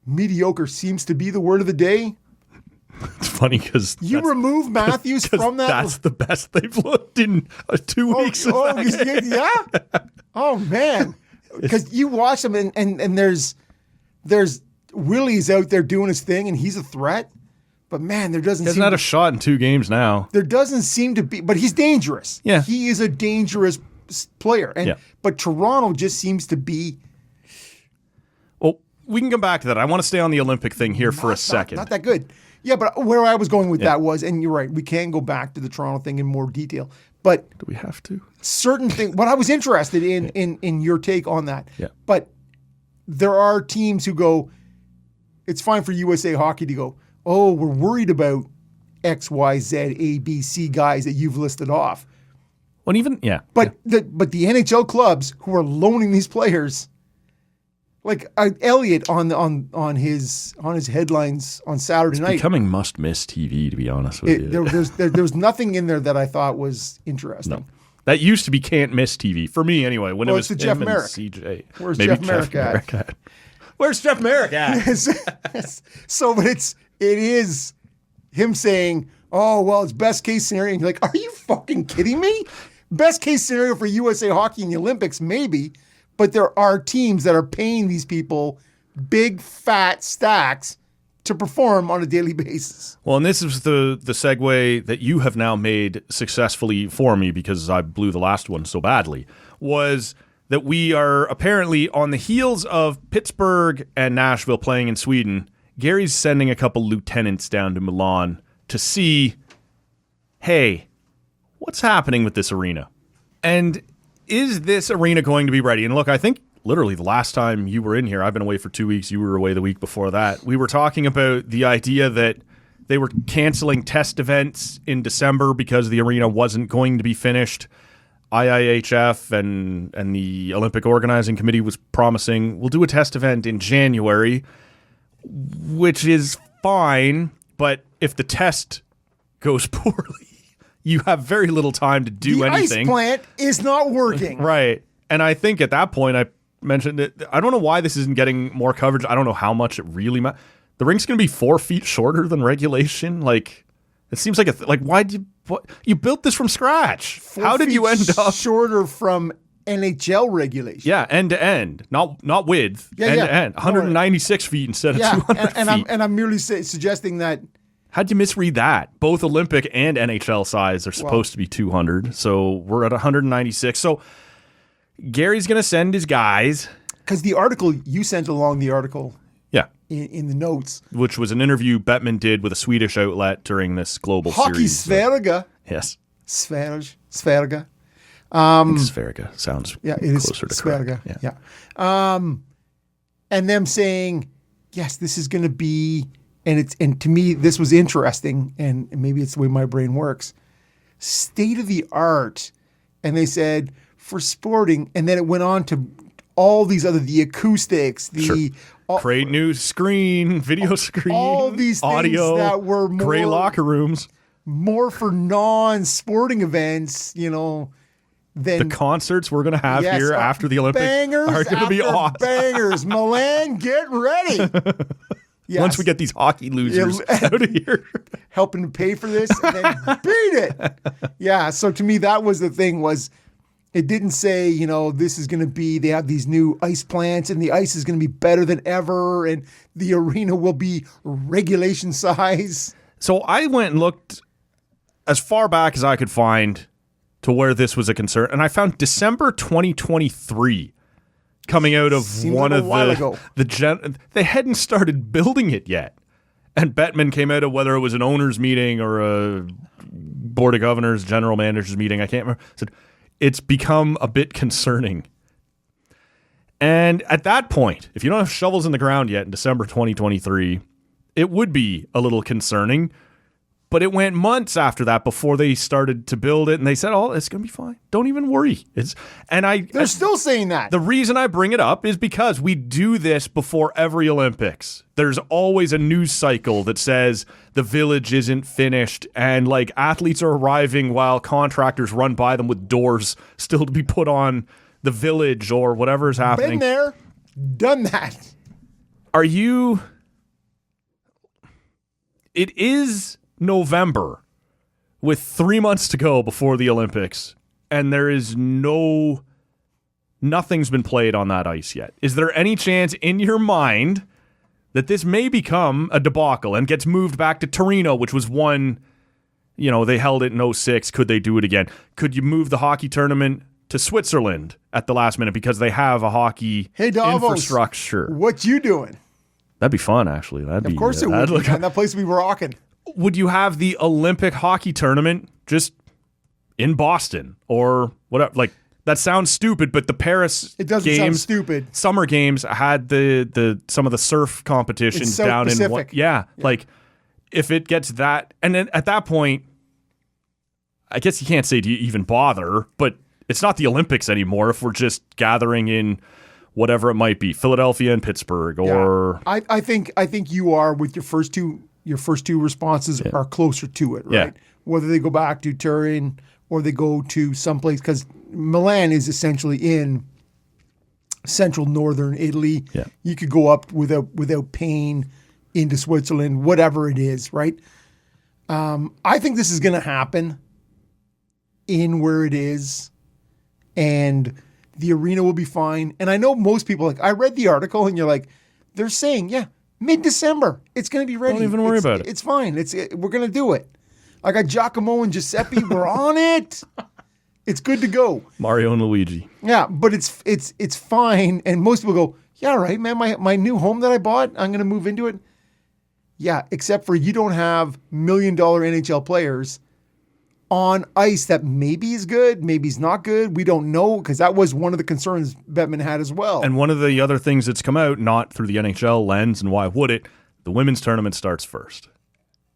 mediocre seems to be the word of the day. It's funny because You remove Matthews from that. That's the best they've looked in 2 weeks. Yeah. Oh man, because you watch them and there's there's Willie's out there doing his thing, and he's a threat. But man, there doesn't. He hasn't had a shot in 2 games now. There doesn't seem to be, but he's dangerous. Yeah, he is a dangerous player, but Toronto just seems to be. Well, we can come back to that. I want to stay on the Olympic thing here for a second. Not that good. Yeah, but where I was going with that was, and you're right, we can go back to the Toronto thing in more detail. But do we have to? Certain things. What I was interested in your take on that. Yeah. But there are teams who go. It's fine for USA Hockey to go, oh, we're worried about X, Y, Z, A, B, C guys that you've listed off. Well, even But the NHL clubs who are loaning these players, like Elliott on his headlines on Saturday night, becoming must-miss TV. To be honest with you, there's nothing in there that I thought was interesting. No. That used to be can't miss TV for me anyway. When it was it's Jeff him Merrick. And CJ. Where's Jeff Merrick at? Where's Jeff Merrick at? So, but it is him saying, "Oh well, it's best case scenario." And you're like, "Are you fucking kidding me?" Best case scenario for USA Hockey in the Olympics, maybe, but there are teams that are paying these people big fat stacks to perform on a daily basis. Well, and this is the segue that you have now made successfully for me because I blew the last one so badly, was that we are apparently on the heels of Pittsburgh and Nashville playing in Sweden. Gary's sending a couple lieutenants down to Milan to see, hey, what's happening with this arena? And is this arena going to be ready? And look, I think literally the last time you were in here, I've been away for 2 weeks, you were away the week before that, we were talking about the idea that they were canceling test events in December because the arena wasn't going to be finished. IIHF and the Olympic Organizing Committee was promising we'll do a test event in January, which is fine, but if the test goes poorly, you have very little time to do anything. The ice plant is not working. Right. And I think at that point I mentioned that I don't know why this isn't getting more coverage. I don't know how much it really matters. The rink's going to be 4 feet shorter than regulation. Like, it seems like why'd you built this from scratch? How did you end up shorter from NHL regulation? Yeah, end to end, not width. End to end, 196 feet instead of 200 feet. And I'm merely suggesting that. How'd you misread that? Both Olympic and NHL size are supposed to be 200, so we're at 196. So Gary's going to send his guys. Because the article, you sent along the article. Yeah. In the notes. Which was an interview Bettman did with a Swedish outlet during this global Hockey series. Sverige. Yes. Sverige. I think Sverige sounds closer to Sverige. correct. Yeah. And them saying, yes, this is going to be, and to me, this was interesting, and maybe it's the way my brain works, state of the art. And they said, for sporting, and then it went on to all these the acoustics, great new screen, video screen, all these audio, things that were more, gray locker rooms, more for non-sporting events, than the concerts we're going to have here after the Olympics are going to be awesome. Bangers, Milan, get ready. Yes. Once we get these hockey losers out of here, helping to pay for this and then beat it. Yeah. So to me, that was the thing. Was it didn't say, this is going to be, they have these new ice plants and the ice is going to be better than ever and the arena will be regulation size. So I went and looked as far back as I could find to where this was a concern, and I found December 2023 coming out of they hadn't started building it yet. And Bettman came out of whether it was an owners meeting or a board of governors, general managers meeting, I can't remember, said, it's become a bit concerning. And at that point, if you don't have shovels in the ground yet in December 2023, it would be a little concerning. But it went months after that before they started to build it, and they said, "Oh, it's going to be fine. Don't even worry." They're still saying that. The reason I bring it up is because we do this before every Olympics. There's always a news cycle that says the village isn't finished, and athletes are arriving while contractors run by them with doors still to be put on the village or whatever is happening. Been there, done that. It is November with 3 months to go before the Olympics, and there is nothing's been played on that ice yet. Is there any chance in your mind that this may become a debacle and gets moved back to Torino, which was one, they held it in 06. Could they do it again? Could you move the hockey tournament to Switzerland at the last minute because they have a hockey infrastructure? What you doing? That'd be fun, actually. Of course it would. Man, that place would be rocking. Would you have the Olympic hockey tournament just in Boston or whatever? Like, that sounds stupid, but the Paris sound stupid. Summer games had the some of the surf competitions down in Pacific. Like if it gets that, and then at that point, I guess you can't say do you even bother, but it's not the Olympics anymore if we're just gathering in whatever it might be, Philadelphia and Pittsburgh, or I think you are with your first two responses are closer to it, right? Yeah. Whether they go back to Turin or they go to someplace, because Milan is essentially in central northern Italy. Yeah. You could go up without pain into Switzerland, whatever it is, right? I think this is going to happen in where it is, and the arena will be fine. And I know most people, I read the article, and you're like, they're saying, mid-December, it's going to be ready. Don't even worry about it. It's fine. We're going to do it. I got Giacomo and Giuseppe. We're on it. It's good to go. Mario and Luigi. Yeah, but it's fine. And most people go, yeah, right, man. My new home that I bought, I'm going to move into it. Yeah, except for you don't have $1 million NHL players on ice that maybe is good, maybe is not good. We don't know, because that was one of the concerns Bettman had as well. And one of the other things that's come out, not through the NHL lens, and why would it, the women's tournament starts first.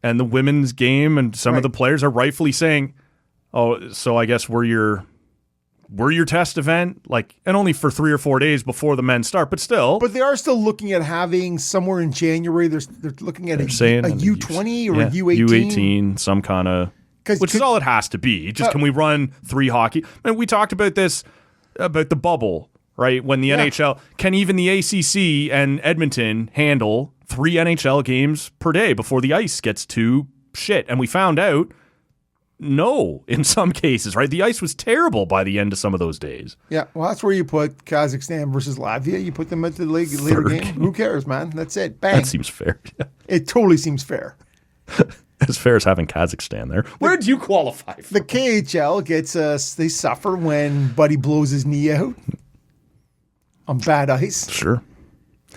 And the women's game and some of the players are rightfully saying, oh, so I guess we're your test event, and only for 3 or 4 days before the men start, but still. But they are still looking at having somewhere in January, they're looking at a U20 or a U18. U18, some kind of, which is all it has to be. Just can we run 3 hockey? And we talked about this, about the bubble, right? When the NHL, can even the ACC and Edmonton handle 3 NHL games per day before the ice gets too shit? And we found out, no, in some cases, right? The ice was terrible by the end of some of those days. Yeah, well, that's where you put Kazakhstan versus Latvia. You put them at the later game. Who cares, man? That's it. Bang. That seems fair. Yeah. It totally seems fair. As fair as having Kazakhstan there. Where did you qualify for? The KHL gets they suffer when Buddy blows his knee out on bad ice. Sure.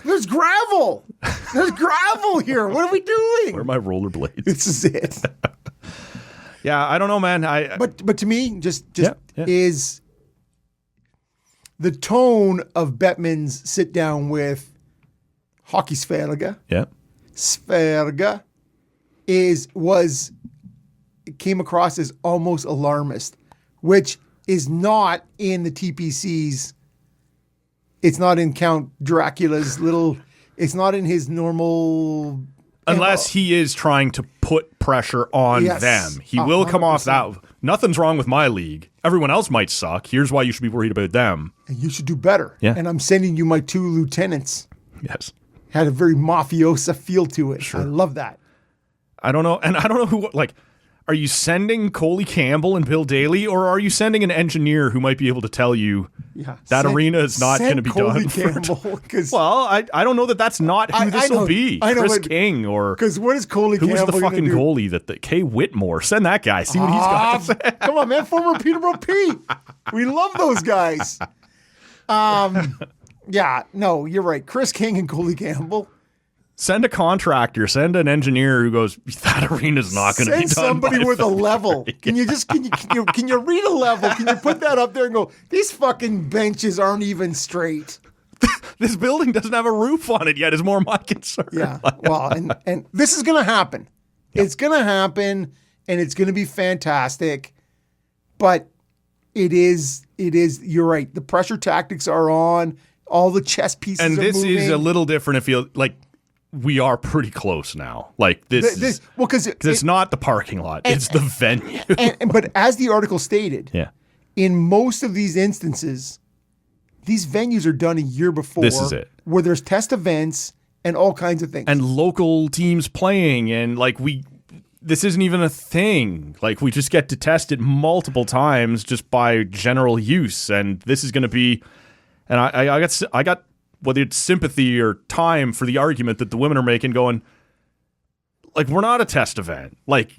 There's gravel. There's gravel here. What are we doing? Where are my rollerblades? This is it. Yeah, I don't know, man. But to me, just is the tone of Bettman's sit down with Hockey Sverige. Yeah. Sverige came across as almost alarmist, which is not in the TPC's. It's not in Count Dracula's little. It's not in his normal. Unless he is trying to put pressure on them. He will come off that. Nothing's wrong with my league. Everyone else might suck. Here's why you should be worried about them. And you should do better. Yeah. And I'm sending you my 2 lieutenants. Yes. Had a very mafiosa feel to it. Sure. I love that. I don't know. And I don't know who, are you sending Coley Campbell and Bill Daly, or are you sending an engineer who might be able to tell you that arena is not going to be Coley done? Campbell, well, I don't know that's not who this will be. I know, Chris King, or because what is Coley Campbell? Who was the fucking goalie that Kay Whitmore? Send that guy. See what he's got to say. Come on, man. Former Peterborough Pete. We love those guys. Yeah, no, you're right. Chris King and Coley Campbell. Send a contractor, send an engineer who goes, that arena's not going to be done. Send somebody with a level. Can you read a level? Can you put that up there and go, these fucking benches aren't even straight? This building doesn't have a roof on it yet is more my concern. Yeah. Well, and this is going to happen. Yep. It's going to happen, and it's going to be fantastic. But it is, you're right. The pressure tactics are on. All the chess pieces are moving. And this is a little different if you, we are pretty close now. Because it's not the parking lot; it's the venue. But as the article stated, in most of these instances, these venues are done a year before. This is it, where there's test events and all kinds of things, and local teams playing, and this isn't even a thing. We just get to test it multiple times just by general use, and this is going to be. And I got whether it's sympathy or time for the argument that the women are making, going, like, we're not a test event. Like,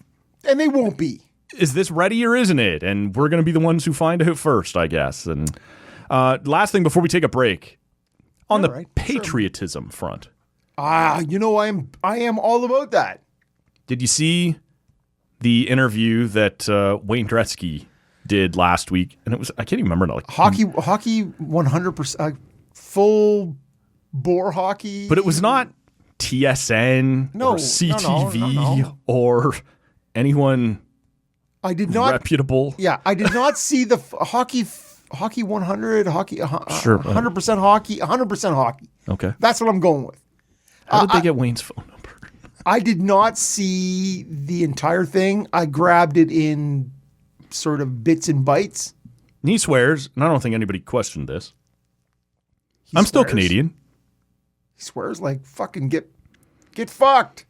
and they won't be. Is this ready or isn't it? And we're going to be the ones who find out first, I guess. And last thing before we take a break, on the patriotism front. I am all about that. Did you see the interview that Wayne Gretzky did last week? And it was, I can't even remember. Like, hockey 100%, full bore hockey. But it was not TSN or CTV or anyone reputable. Yeah, I did not see the hockey 100, hockey, 100% hockey, 100% hockey. Okay. That's what I'm going with. How did they get Wayne's phone number? I did not see the entire thing. I grabbed it in sort of bits and bites. And he swears, and I don't think anybody questioned this. I'm still Canadian. He swears like fucking get fucked.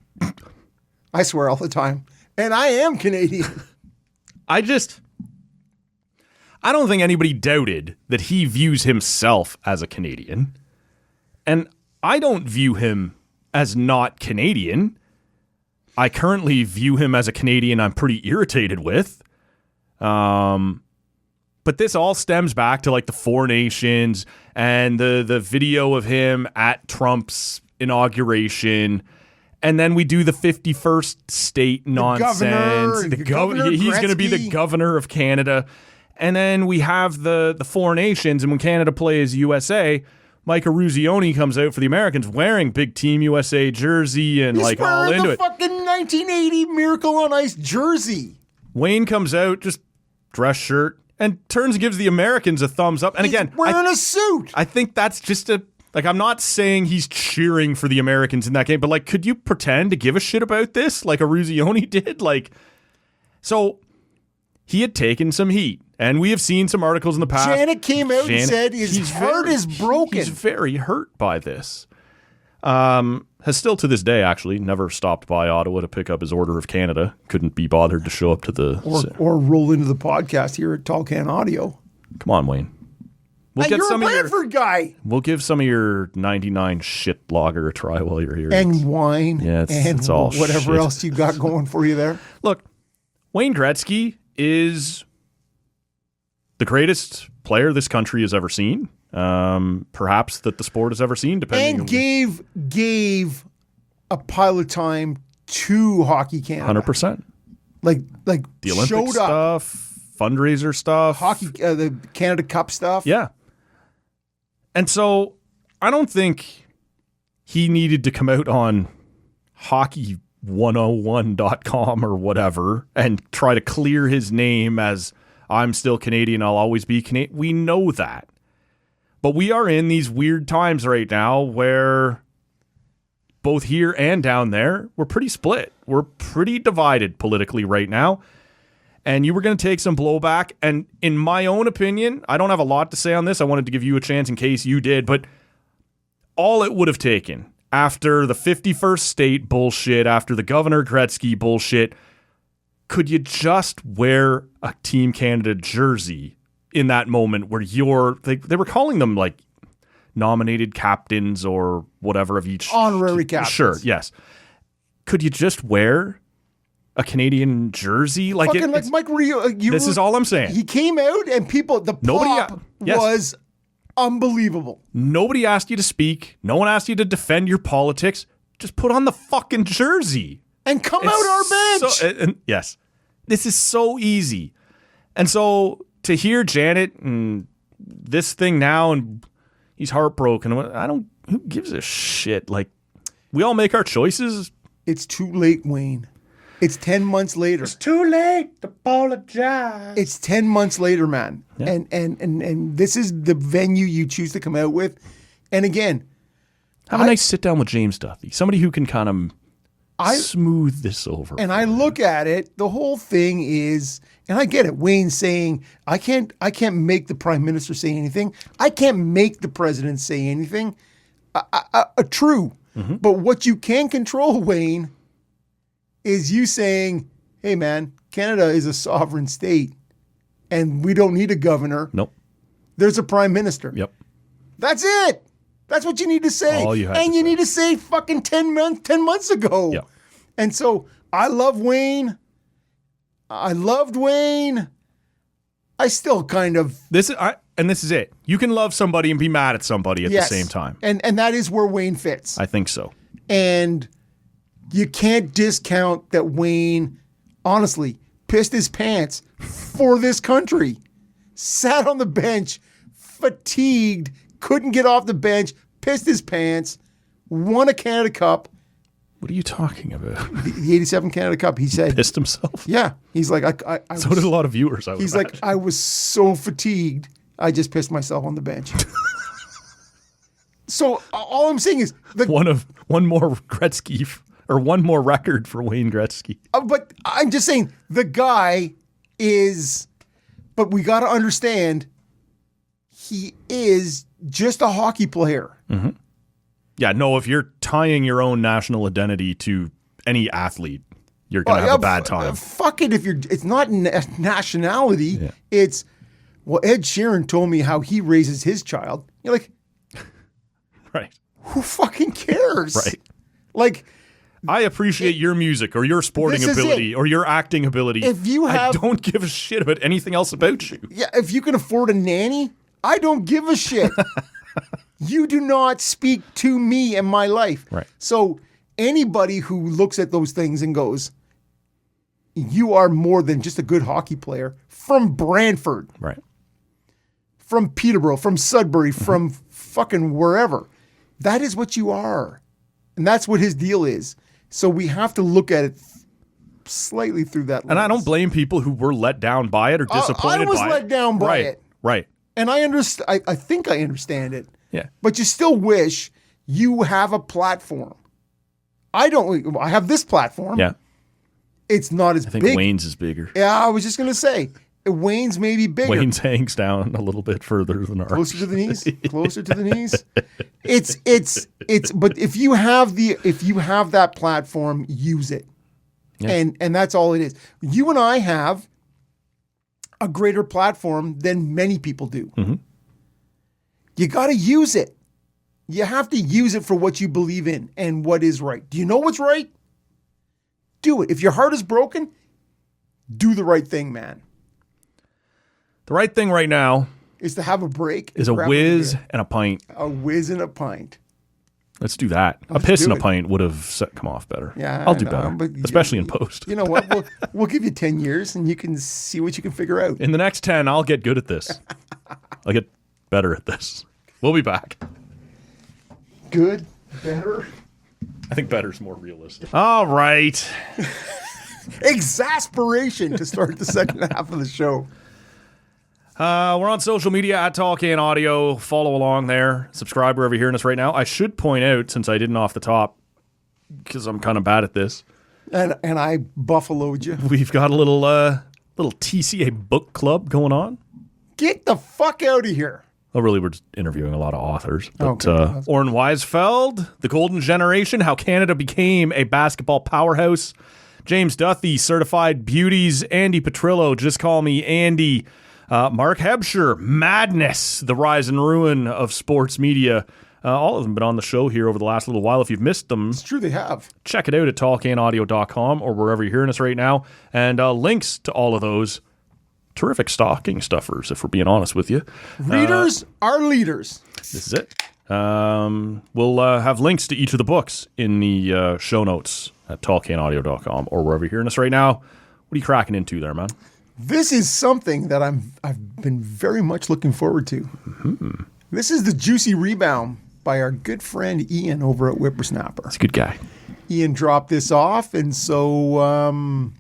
I swear all the time. And I am Canadian. I don't think anybody doubted that he views himself as a Canadian. And I don't view him as not Canadian. I currently view him as a Canadian I'm pretty irritated with. But this all stems back to like the Four Nations and the video of him at Trump's inauguration. And then we do the 51st state nonsense. The governor He's going to be the Gretzky. governor of Canada. And then we have the Four Nations. And when Canada plays USA, Mike Eruzione comes out for the Americans wearing big Team USA jersey and He's like all wearing into the it. fucking 1980 Miracle on Ice jersey. Wayne comes out, just dress shirt, and turns and gives the Americans a thumbs up. And He's again, wearing a suit. I think that's just I'm not saying he's cheering for the Americans in that game, but like, could you pretend to give a shit about this like Eruzione did? Like, so he had taken some heat. And we have seen some articles in the past. Janet came out and said his heart is broken. He's very hurt by this. Has still to this day, actually, never stopped by Ottawa to pick up his Order of Canada. Couldn't be bothered to show up to the... Or roll into the podcast here at Tall Can Audio. Come on, Wayne. You're a Bradford guy. We'll give some of your 99 shit lager a try while you're here. And wine. Yeah, it's all whatever shit. else you got going for you there. Look, Wayne Gretzky is the greatest player this country has ever seen. Perhaps that the sport has ever seen, depending and gave a pile of time to Hockey Canada. 100%. Like The Olympic showed up. stuff, fundraiser stuff. Hockey, the Canada Cup stuff. Yeah. And so I don't think he needed to come out on hockey101.com or whatever and try to clear his name as I'm still Canadian, I'll always be Canadian. We know that. But we are in these weird times right now where both here and down there, we're pretty split. We're pretty divided politically right now. And you were going to take some blowback. And in my own opinion, I don't have a lot to say on this. I wanted to give you a chance in case you did. But all it would have taken after the 51st state bullshit, after the Governor Gretzky bullshit, could you just wear a Team Canada jersey in that moment where they were calling them like nominated captains or whatever of each honorary captains. Sure, yes. Could you just wear a Canadian jersey? Like fucking like Mike Rio. This is all I'm saying. He came out and pop was unbelievable. Nobody asked you to speak. No one asked you to defend your politics. Just put on the fucking jersey. And come out our bench. Yes. This is so easy. And so to hear Janet and this thing now and he's heartbroken. Who gives a shit? Like, we all make our choices. It's too late, Wayne. It's 10 months later. It's too late to apologize. It's 10 months later, man. Yeah. And this is the venue you choose to come out with. And again, have a nice sit down with James Duthie. Somebody who can kind of smooth this over. And I look at it, the whole thing is, and I get it, Wayne saying, I can't make the prime minister say anything. I can't make the president say anything. True. Mm-hmm. But what you can control, Wayne, is you saying, hey man, Canada is a sovereign state and we don't need a governor. Nope. There's a prime minister. Yep. That's it. That's what you need to say. All you had and to you say. need to say fucking 10 months ago. Yeah. And so I love Wayne. I loved Wayne. I still kind of This is it. You can love somebody and be mad at somebody at yes. the same time. And that is where Wayne fits. I think so. And you can't discount that Wayne, honestly, pissed his pants for this country. Sat on the bench, fatigued, couldn't get off the bench, pissed his pants, won a Canada Cup. What are you talking about? The 87 Canada Cup, he said. Pissed himself? Yeah. He's like, I So did a lot of viewers, I would He's imagine. like, I was so fatigued, I just pissed myself on the bench. So all I'm saying is, one more Gretzky, or one more record for Wayne Gretzky. but I'm just saying the guy is, but we got to understand, he is just a hockey player. Mm-hmm. Yeah, no, if you're tying your own national identity to any athlete, you're going to have a bad time. Fuck it if it's not nationality. Yeah. It's, well, Ed Sheeran told me how he raises his child. You're like, Right. who fucking cares? Right. Like, I appreciate your music or your sporting This is ability it. or your acting ability. If you have- I don't give a shit about anything else about you. yeah, if you can afford a nanny, I don't give a shit. You do not speak to me and my life. Right. So anybody who looks at those things and goes, you are more than just a good hockey player from Brantford, Right. from Peterborough, from Sudbury, from fucking wherever. That is what you are. And that's what his deal is. So we have to look at it slightly through that lens. And I don't blame people who were let down by it or disappointed by it. I was let down by Right. it. Right. And I understand. I think I understand it. Yeah. But you still wish you have a platform. I don't. I have this platform. Yeah. It's not as I think big. Wayne's is bigger. Yeah, I was just gonna say Wayne's maybe bigger. Wayne's hangs down a little bit further than ours. Closer to the knees. Closer to the knees. It's. But if you have that platform, use it. Yeah. And that's all it is. You and I have a greater platform than many people do. Mm-hmm. You got to use it. You have to use it for what you believe in and what is right. Do you know what's right? Do it. If your heart is broken, do the right thing, man. The right thing right now Is to have a break. is a grab whiz beer. and a pint. A whiz and a pint. Let's do that. A Let's piss do and a it. pint would have come off better. Yeah, I'll I do know, better, but especially in post. You know what? We'll give you 10 years and you can see what you can figure out. In the next 10, I'll get good at this. I'll get better at this. We'll be back. Good, better. I think better's more realistic. All right. Exasperation to start the second half of the show. We're on social media at Talkcan Audio. Follow along there. Subscribe wherever you're hearing us right now. I should point out, since I didn't off the top, because I'm kind of bad at this, And I buffaloed you. we've got a little TCA Book Club going on. Get the fuck out of here. Well, really, we're just interviewing a lot of authors. But Okay. Orrin Weisfeld, The Golden Generation, How Canada Became a Basketball Powerhouse. James Duthie, Certified Beauties. Andy Petrillo, Just Call Me Andy. Mark Hebscher, Madness, The Rise and Ruin of Sports Media. All of them been on the show here over the last little while. If you've missed them, It's true they have. check it out at talkcanaudio.com or wherever you're hearing us right now. And links to all of those terrific stocking stuffers, if we're being honest with you. Readers are leaders. This is it. We'll have links to each of the books in the show notes at talkcanaudio.com or wherever you're hearing us right now. What are you cracking into there, man? This is something that I've been very much looking forward to. Mm-hmm. This is The Juicy Rebound by our good friend Ian over at Whippersnapper. He's a good guy. Ian dropped this off, and so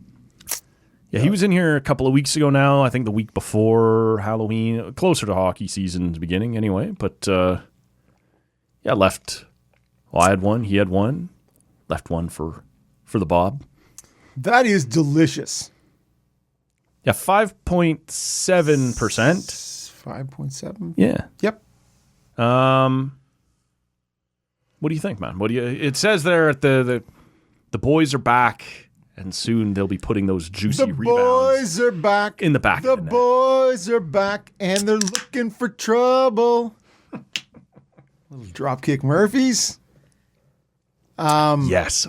Yeah, he was in here a couple of weeks ago now. I think the week before Halloween, closer to hockey season's beginning anyway. But yeah, left. Well, I had one. He had one. Left one for the Bob. that is delicious. Yeah, 5.7%. 5.7. Yeah. Yep. What do you think, man? What do you? It says there at the boys are back, and soon they'll be putting those juicy The rebounds boys are back. in the back. The of the net. boys are back, and they're looking for trouble. Dropkick Murphys. Yes.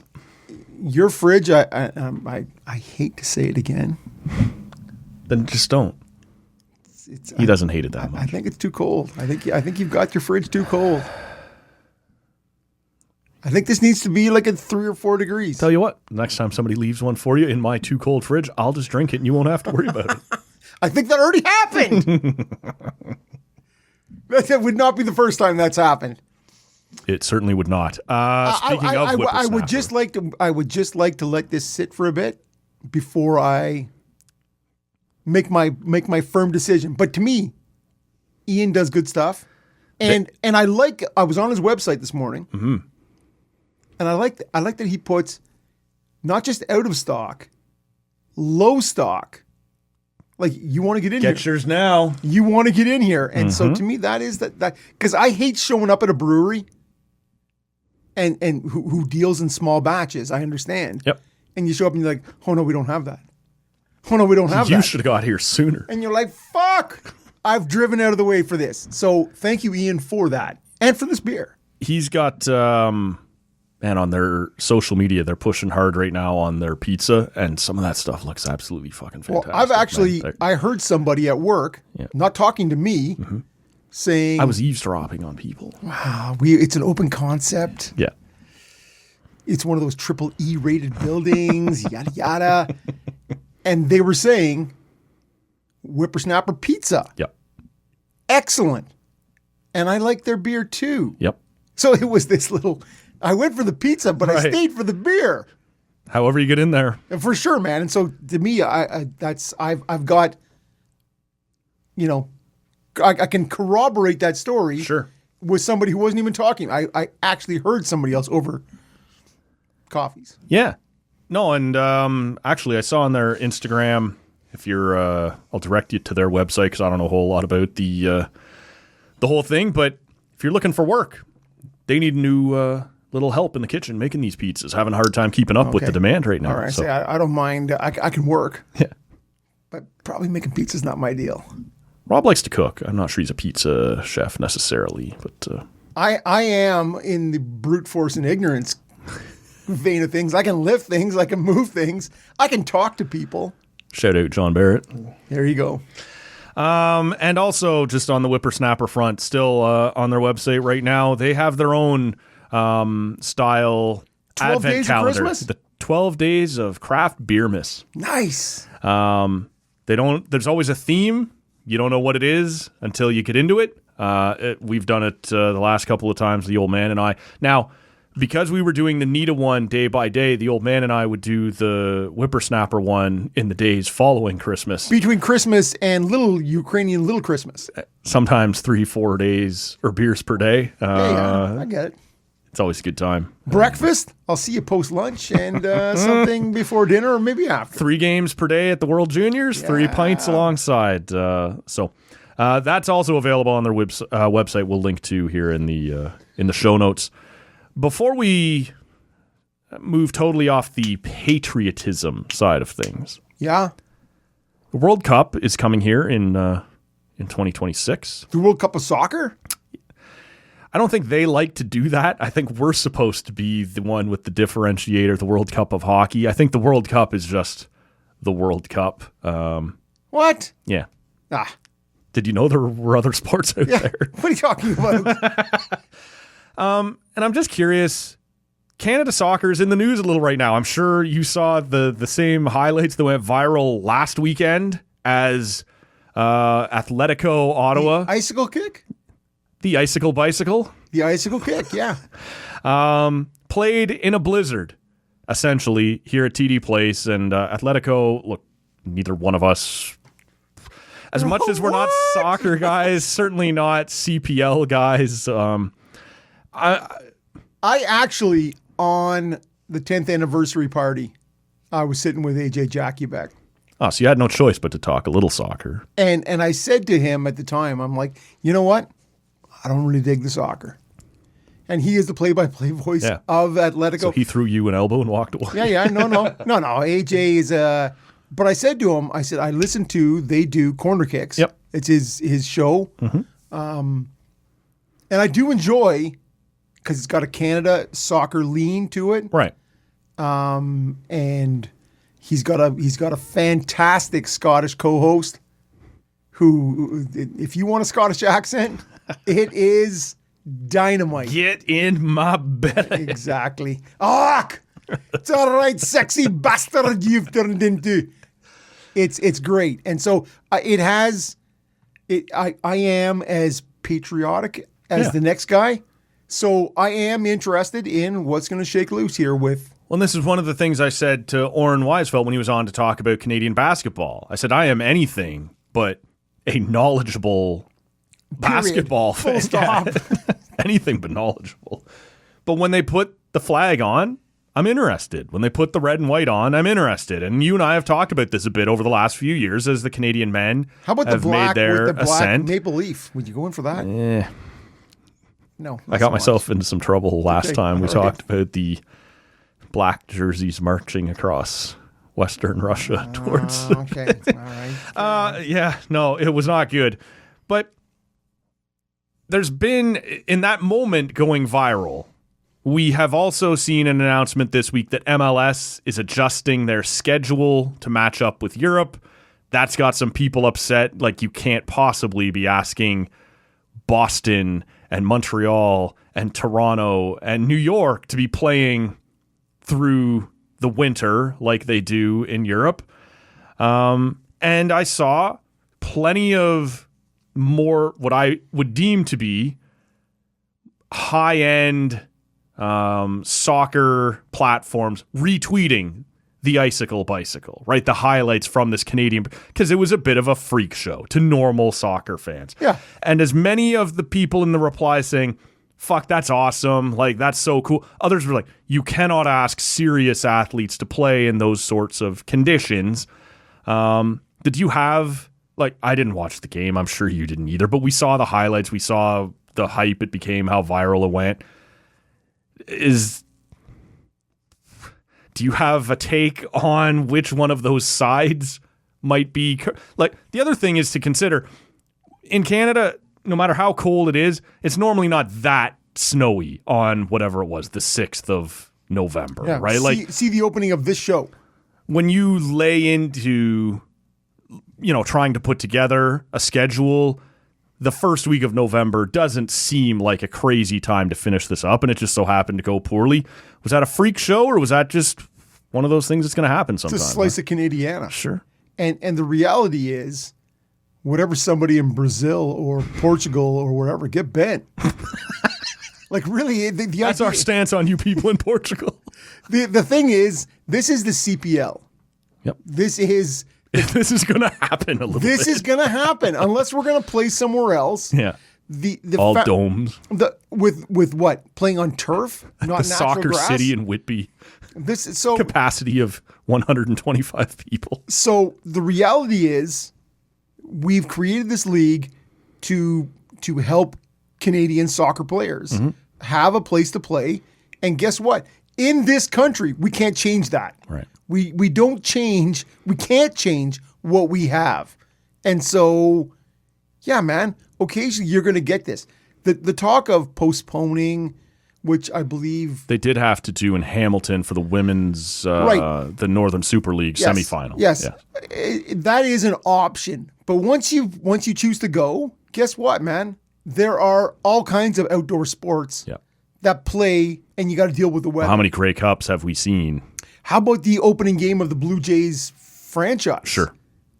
Your fridge. I hate to say it again. Then just don't. He doesn't hate it that much. I think it's too cold. I think you've got your fridge too cold. I think this needs to be like at 3 or 4 degrees. Tell you what, next time somebody leaves one for you in my too cold fridge, I'll just drink it and you won't have to worry about it. I think that already happened. That would not be the first time that's happened. It certainly would not. Speaking of whippersnapper. I would just like to let this sit for a bit before I make my firm decision. But to me, Ian does good stuff, and I was on his website this morning, and I like that he puts not just out of stock, low stock. Like, you want to get in here. Get yours now. You want to get in here. And so to me, that is that because I hate showing up at a brewery and who deals in small batches. I understand. Yep. And you show up and you're like, oh no, we don't have that. Oh no, we don't have that. You should have got here sooner. And you're like, fuck, I've driven out of the way for this. So thank you, Ian, for that. And for this beer. He's got, on their social media, they're pushing hard right now on their pizza, and some of that stuff looks absolutely fucking fantastic. Well, I heard somebody at work, not talking to me, saying... I was eavesdropping on people. Wow, it's an open concept. Yeah. It's one of those triple E rated buildings, yada, yada. And they were saying, whippersnapper pizza. Yep. Excellent. And I like their beer too. Yep. So it was this little... I went for the pizza, but I stayed for the beer. However you get in there. For sure, man. And so to me, I've got, I can corroborate that story. Sure. With somebody who wasn't even talking. I actually heard somebody else over coffees. Yeah. No, and actually I saw on their Instagram, if you're, I'll direct you to their website because I don't know a whole lot about the whole thing, but if you're looking for work, they need new little help in the kitchen making these pizzas. Having a hard time keeping up with the demand right now. All right, so. I don't mind. I can work. Yeah. But probably making pizza's not my deal. Rob likes to cook. I'm not sure he's a pizza chef necessarily, but... I am in the brute force and ignorance vein of things. I can lift things. I can move things. I can talk to people. Shout out John Barrett. There you go. And also, just on the whippersnapper front, still on their website right now, they have their own style 12 advent days calendar. of Christmas? The 12 days of craft beermas. Nice. There's always a theme. You don't know what it is until you get into it. We've done it the last couple of times, the old man and I. Now, because we were doing the Nita one day by day, the old man and I would do the whippersnapper one in the days following Christmas. Between Christmas and little Ukrainian Little Christmas. Sometimes 3-4 days or beers per day. I get it. It's always a good time. Breakfast, I'll see you post lunch and something before dinner or maybe after. 3 games per day at the World Juniors, 3 pints alongside. So that's also available on their website. We'll link to here in the show notes. Before we move totally off the patriotism side of things. Yeah. The World Cup is coming here in 2026. The World Cup of Soccer? I don't think they like to do that. I think we're supposed to be the one with the differentiator, the World Cup of hockey. I think the World Cup is just the World Cup. What? Yeah. Ah. Did you know there were other sports out there? What are you talking about? And I'm just curious, Canada soccer is in the news a little right now. I'm sure you saw the same highlights that went viral last weekend as Atletico Ottawa. The icicle kick? The icicle bicycle. The icicle kick, yeah. Played in a blizzard, essentially, here at TD Place. And Atletico, look, neither one of us, as much as we're not soccer guys, certainly not CPL guys. I actually, on the 10th anniversary party, I was sitting with AJ Jackiebeck. Oh, so you had no choice but to talk a little soccer. And I said to him at the time, I'm like, you know what? I don't really dig the soccer. And he is the play-by-play voice of Atletico. So he threw you an elbow and walked away. Yeah, no. AJ is but I said to him, I listened to, they do corner kicks. Yep. It's his show. Mm-hmm. And I do enjoy, because it's got a Canada soccer lean to it. Right. And he's got a fantastic Scottish co-host who, if you want a Scottish accent, it is dynamite. Get in my belly. Exactly. It's all right, sexy bastard you've turned into. It's great. And so I am as patriotic as the next guy. So I am interested in what's going to shake loose here with. Well, and this is one of the things I said to Oren Weisfeld when he was on to talk about Canadian basketball. I said, I am anything but a knowledgeable basketball fan. Full stop. Anything but knowledgeable. But when they put the flag on, I'm interested. When they put the red and white on, I'm interested. And you and I have talked about this a bit over the last few years as the Canadian men How about have the black made their with the black ascent. maple leaf? Would you go in for that? Eh. No. I got myself into some trouble last time. We all talked about the black jerseys marching across Western Russia towards. Okay. All right. Yeah, no, it was not good. But there's been, in that moment going viral, we have also seen an announcement this week that MLS is adjusting their schedule to match up with Europe. That's got some people upset. Like, you can't possibly be asking Boston and Montreal and Toronto and New York to be playing through the winter like they do in Europe. And I saw plenty of more what I would deem to be high-end soccer platforms retweeting the Icicle Bicycle, right? The highlights from this Canadian, because it was a bit of a freak show to normal soccer fans. Yeah. And as many of the people in the replies saying, fuck, that's awesome, like, that's so cool. Others were like, you cannot ask serious athletes to play in those sorts of conditions. Did you have, like, I didn't watch the game, I'm sure you didn't either, but we saw the highlights, we saw the hype it became, how viral it went. Do you have a take on which one of those sides might be? Like, the other thing is to consider, in Canada, no matter how cold it is, it's normally not that snowy on whatever it was, the 6th of November, right? See the opening of this show. When you lay into, trying to put together a schedule, the first week of November doesn't seem like a crazy time to finish this up, and it just so happened to go poorly. Was that a freak show, or was that just one of those things that's going to happen sometime? It's a slice of Canadiana. Sure. And the reality is, whatever somebody in Brazil or Portugal or wherever, get bent. Like, really, that's our stance on you people in Portugal. The thing is, this is the CPL. Yep. This is going to happen a little bit. This is going to happen unless we're going to play somewhere else. Yeah. All domes. With what? Playing on turf? Not the soccer grass? city in Whitby. This capacity of 125 people. So the reality is, we've created this league to help Canadian soccer players have a place to play. And guess what? In this country, we can't change that. Right. We don't change. We can't change what we have. And so, yeah, man, occasionally you're going to get this. The talk of postponing, which I believe they did have to do in Hamilton for the women's, the Northern Super League semifinal. Yes. Yeah. That is an option. But once you choose to go, guess what, man? There are all kinds of outdoor sports that play, and you got to deal with the weather. Well, how many Grey Cups have we seen? How about the opening game of the Blue Jays franchise? Sure.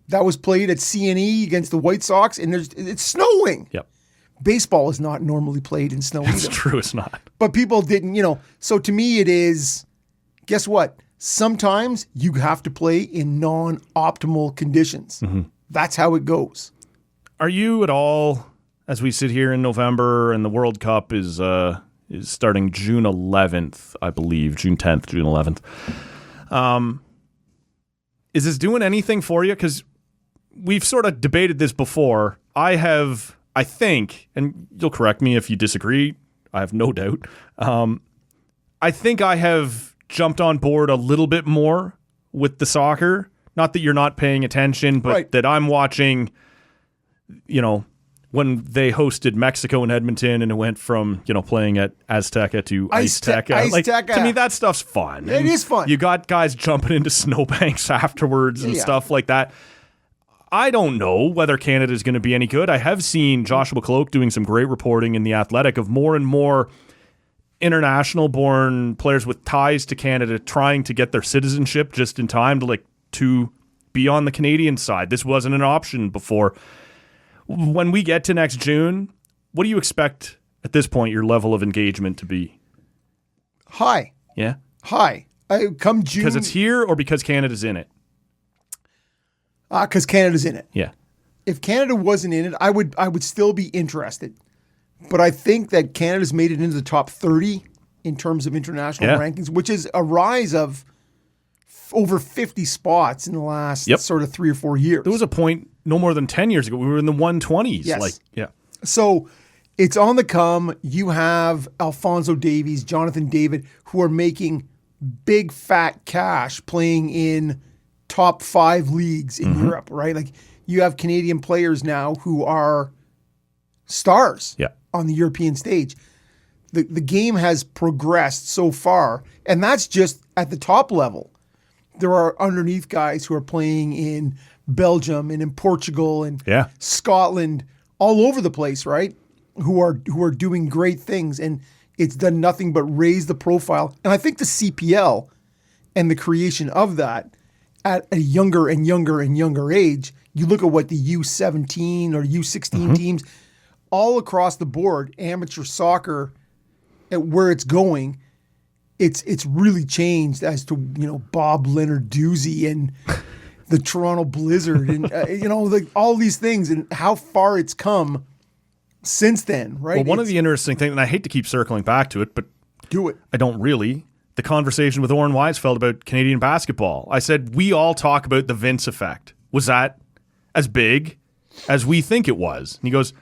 That was played at CNE against the White Sox, and it's snowing. Yep. Baseball is not normally played in snow That's either. true, it's not. But people didn't, So to me, it is, guess what? Sometimes you have to play in non-optimal conditions. That's how it goes. Are you at all, as we sit here in November and the World Cup is starting June 11th, I believe, June 10th, June 11th. Is this doing anything for you? Because we've sort of debated this before. I think, and you'll correct me if you disagree, I have no doubt. I think I have jumped on board a little bit more with the soccer. Not that you're not paying attention, but that I'm watching, when they hosted Mexico and Edmonton, and it went from playing at Azteca to Azteca. Like, to me, that stuff's fun. It is fun. You got guys jumping into snowbanks afterwards and stuff like that. I don't know whether Canada is going to be any good. I have seen Joshua Cloak doing some great reporting in The Athletic of more and more international-born players with ties to Canada trying to get their citizenship just in time to be on the Canadian side. This wasn't an option before. When we get to next June, what do you expect at this point your level of engagement to be? High. Yeah? High. Come June. Because it's here or because Canada's in it? Because Canada's in it. Yeah. If Canada wasn't in it, I would still be interested. But I think that Canada's made it into the top 30 in terms of international rankings, which is a rise of over 50 spots in the last sort of 3 or 4 years. There was a point no more than 10 years ago. We were in the 120s. Yes. So it's on the come. You have Alphonso Davies, Jonathan David, who are making big fat cash playing in top 5 leagues in Europe, right? Like you have Canadian players now who are stars on the European stage. The game has progressed so far, and that's just at the top level. There are underneath guys who are playing in Belgium and in Portugal and Scotland, all over the place, right? Who are doing great things, and it's done nothing but raise the profile. And I think the CPL and the creation of that at a younger and younger and younger age, you look at what the U17 or U16 teams all across the board, amateur soccer, at where it's going, it's really changed as to Bob Leonarduzzi and the Toronto Blizzard and all these things and how far it's come since then, right? Well, one of the interesting things, and I hate to keep circling back to it, but do it. I don't really. The conversation with Oren Weisfeld about Canadian basketball. I said we all talk about the Vince effect. Was that as big as we think it was? And he goes,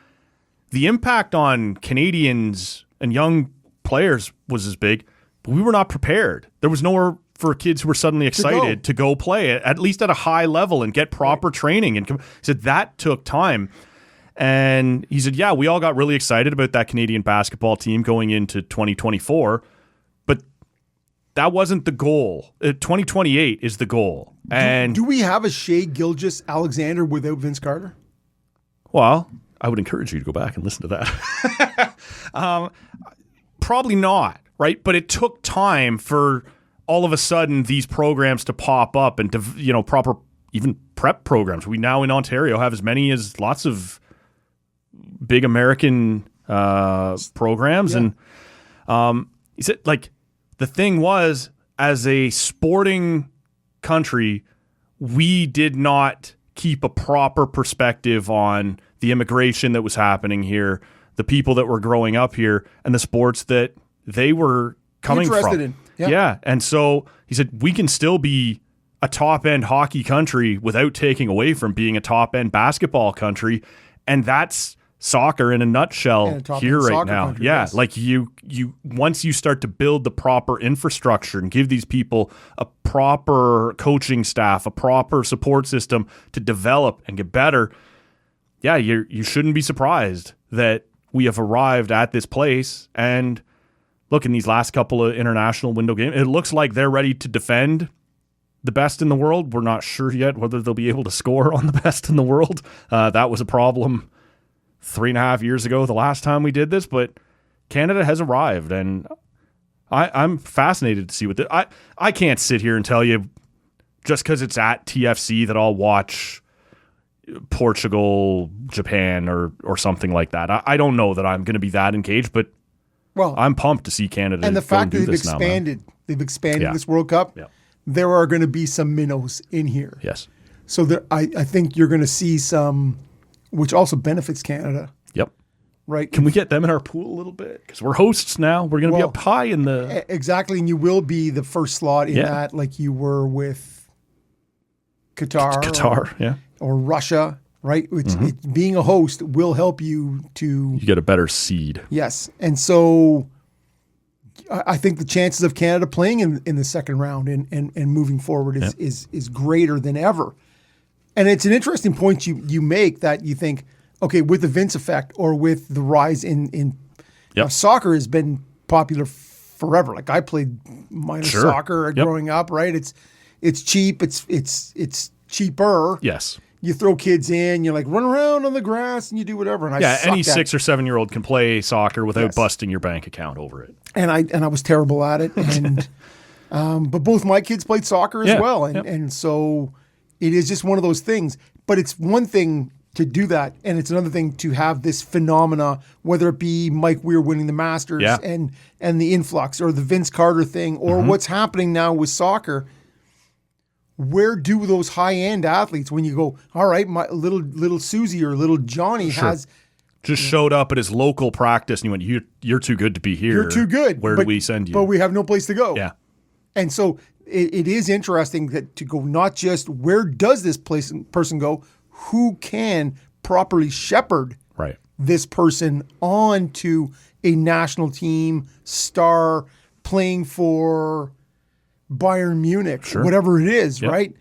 the impact on Canadians and young players was as big, but we were not prepared. There was nowhere for kids who were suddenly excited to go play, at least at a high level, and get proper training. And he said that took time. And he said, we all got really excited about that Canadian basketball team going into 2024, but that wasn't the goal. 2028 is the goal. And do we have a Shea Gilgeous-Alexander without Vince Carter? Well, I would encourage you to go back and listen to that. Probably not, right? But it took time for all of a sudden these programs to pop up and to, proper even prep programs. We now in Ontario have as many as lots of big American programs. And he said, the thing was, as a sporting country, we did not keep a proper perspective on the immigration that was happening here, the people that were growing up here, and the sports that they were coming from. In. Yeah. And so he said, we can still be a top-end hockey country without taking away from being a top-end basketball country. And that's soccer in a nutshell here right now. Country, yeah. yes. Like you once you start to build the proper infrastructure and give these people a proper coaching staff, a proper support system to develop and get better, you shouldn't be surprised that we have arrived at this place. And look, in these last couple of international window games, it looks like they're ready to defend the best in the world. We're not sure yet whether they'll be able to score on the best in the world. That was a problem 3.5 years ago, the last time we did this, but Canada has arrived, and I'm fascinated to see what I can't sit here and tell you just because it's at TFC that I'll watch Portugal, Japan, or something like that. I don't know that I'm going to be that engaged, but I'm pumped to see Canada. And the fact that they've expanded this World Cup, there are going to be some minnows in here. Yes. So I think you're going to see some, which also benefits Canada. Yep. Right. Can we get them in our pool a little bit? Because we're hosts now. We're going to be up high in the... Exactly, and you will be the first slot in that, like you were with Qatar. Or Russia, right? Being a host will help you to... You get a better seed. Yes. And so I think the chances of Canada playing in the second round and moving forward is greater than ever. And it's an interesting point you make that you think, okay, with the Vince effect or with the rise in now, soccer has been popular forever. Like I played minor soccer growing up, right? It's cheap. It's cheaper. Yes. You throw kids in, you like run around on the grass and you do whatever. And any 6 or 7 year old can play soccer without busting your bank account over it. And I was terrible at it. And but both my kids played soccer as well. And so it is just one of those things. But it's one thing to do that, and it's another thing to have this phenomena, whether it be Mike Weir winning the Masters and the influx, or the Vince Carter thing, or what's happening now with soccer. Where do those high-end athletes, when you go, all right, my little Susie or little Johnny has just showed up at his local practice, and you went, you're too good to be here. You're too good. Where do we send you? But we have no place to go. Yeah. And so it is interesting to go not just where does this person go, who can properly shepherd this person onto a national team, star, playing for Bayern Munich, whatever it is, right?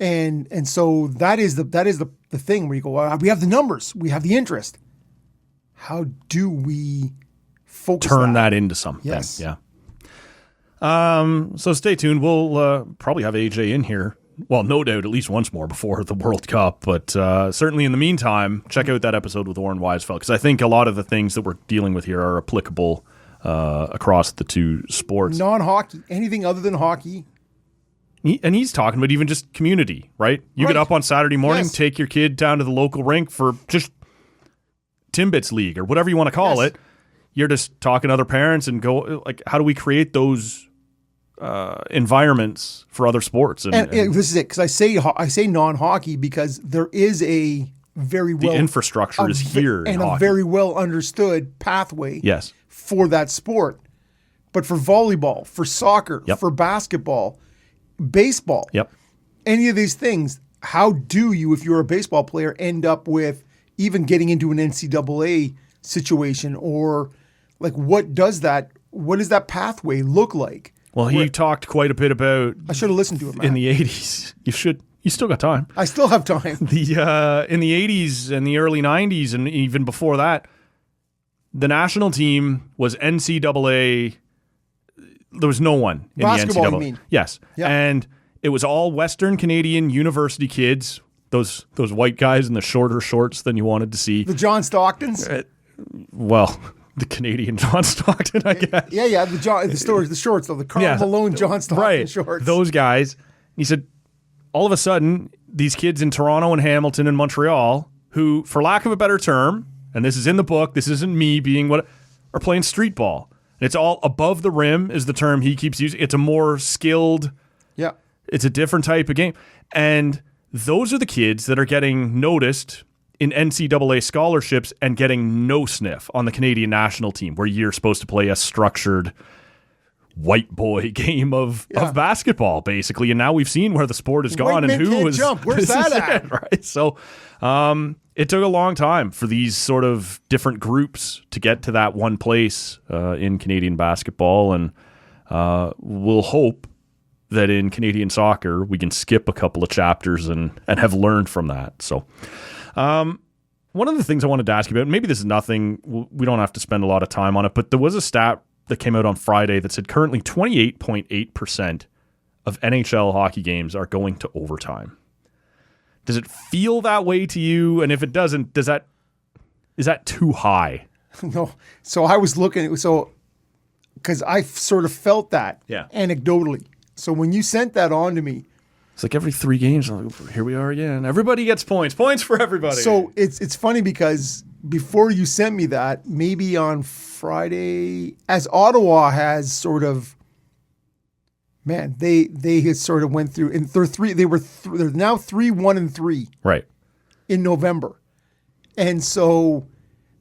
And so that is the thing where you go, well, we have the numbers, we have the interest. How do we focus turn that into something? Yes. Yeah. So stay tuned. We'll probably have AJ in here. Well, no doubt, at least once more before the World Cup. But certainly in the meantime, check out that episode with Oren Weisfeld, because I think a lot of the things that we're dealing with here are applicable across the two sports. Non-hockey, anything other than hockey. And he's talking about even just community, right? You get up on Saturday morning, take your kid down to the local rink for just Timbits League or whatever you want to call it. You're just talking to other parents and go, like, how do we create those environments for other sports? And this is it, because I say non-hockey because there is a very the infrastructure is here and a very well understood pathway for that sport. But for volleyball, for soccer, for basketball, baseball, any of these things, how do you, if you're a baseball player, end up with even getting into an NCAA situation, or like what does that pathway look like? Well, he talked quite a bit about. I should have listened to him, Matt. In the 80s. You should. You still got time. I still have time. In the 80s and the early 90s and even before that, the national team was NCAA. There was no one in basketball, the NCAA. You mean? Yes. Yeah. And it was all Western Canadian university kids, those white guys in the shorter shorts than you wanted to see. The John Stocktons? Well, the Canadian John Stockton, I guess. Yeah, the shorts, though, the Karl Malone John Stockton shorts. Those guys. He said, all of a sudden, these kids in Toronto and Hamilton and Montreal, who, for lack of a better term, and this is in the book, this isn't me being are playing street ball. And it's all above the rim is the term he keeps using. It's a more skilled, it's a different type of game. And those are the kids that are getting noticed in NCAA scholarships and getting no sniff on the Canadian national team, where you're supposed to play a structured white boy game of basketball, basically. And now we've seen where the sport has gone and who was jump. Where's that at? Right. So it took a long time for these sort of different groups to get to that one place in Canadian basketball. And we'll hope that in Canadian soccer we can skip a couple of chapters and have learned from that. So one of the things I wanted to ask you about, maybe this is nothing, we don't have to spend a lot of time on it, but there was a stat that came out on Friday that said currently 28.8% of NHL hockey games are going to overtime. Does it feel that way to you? And if it doesn't, is that too high? No. So I was looking, because I sort of felt that anecdotally. So when you sent that on to me, it's like every 3 games, here we are again. Everybody gets points. Points for everybody. So it's funny because before you sent me that, maybe on Friday, as Ottawa has sort of, man, they had sort of went through, and they're now 3-1-3 right in November, and so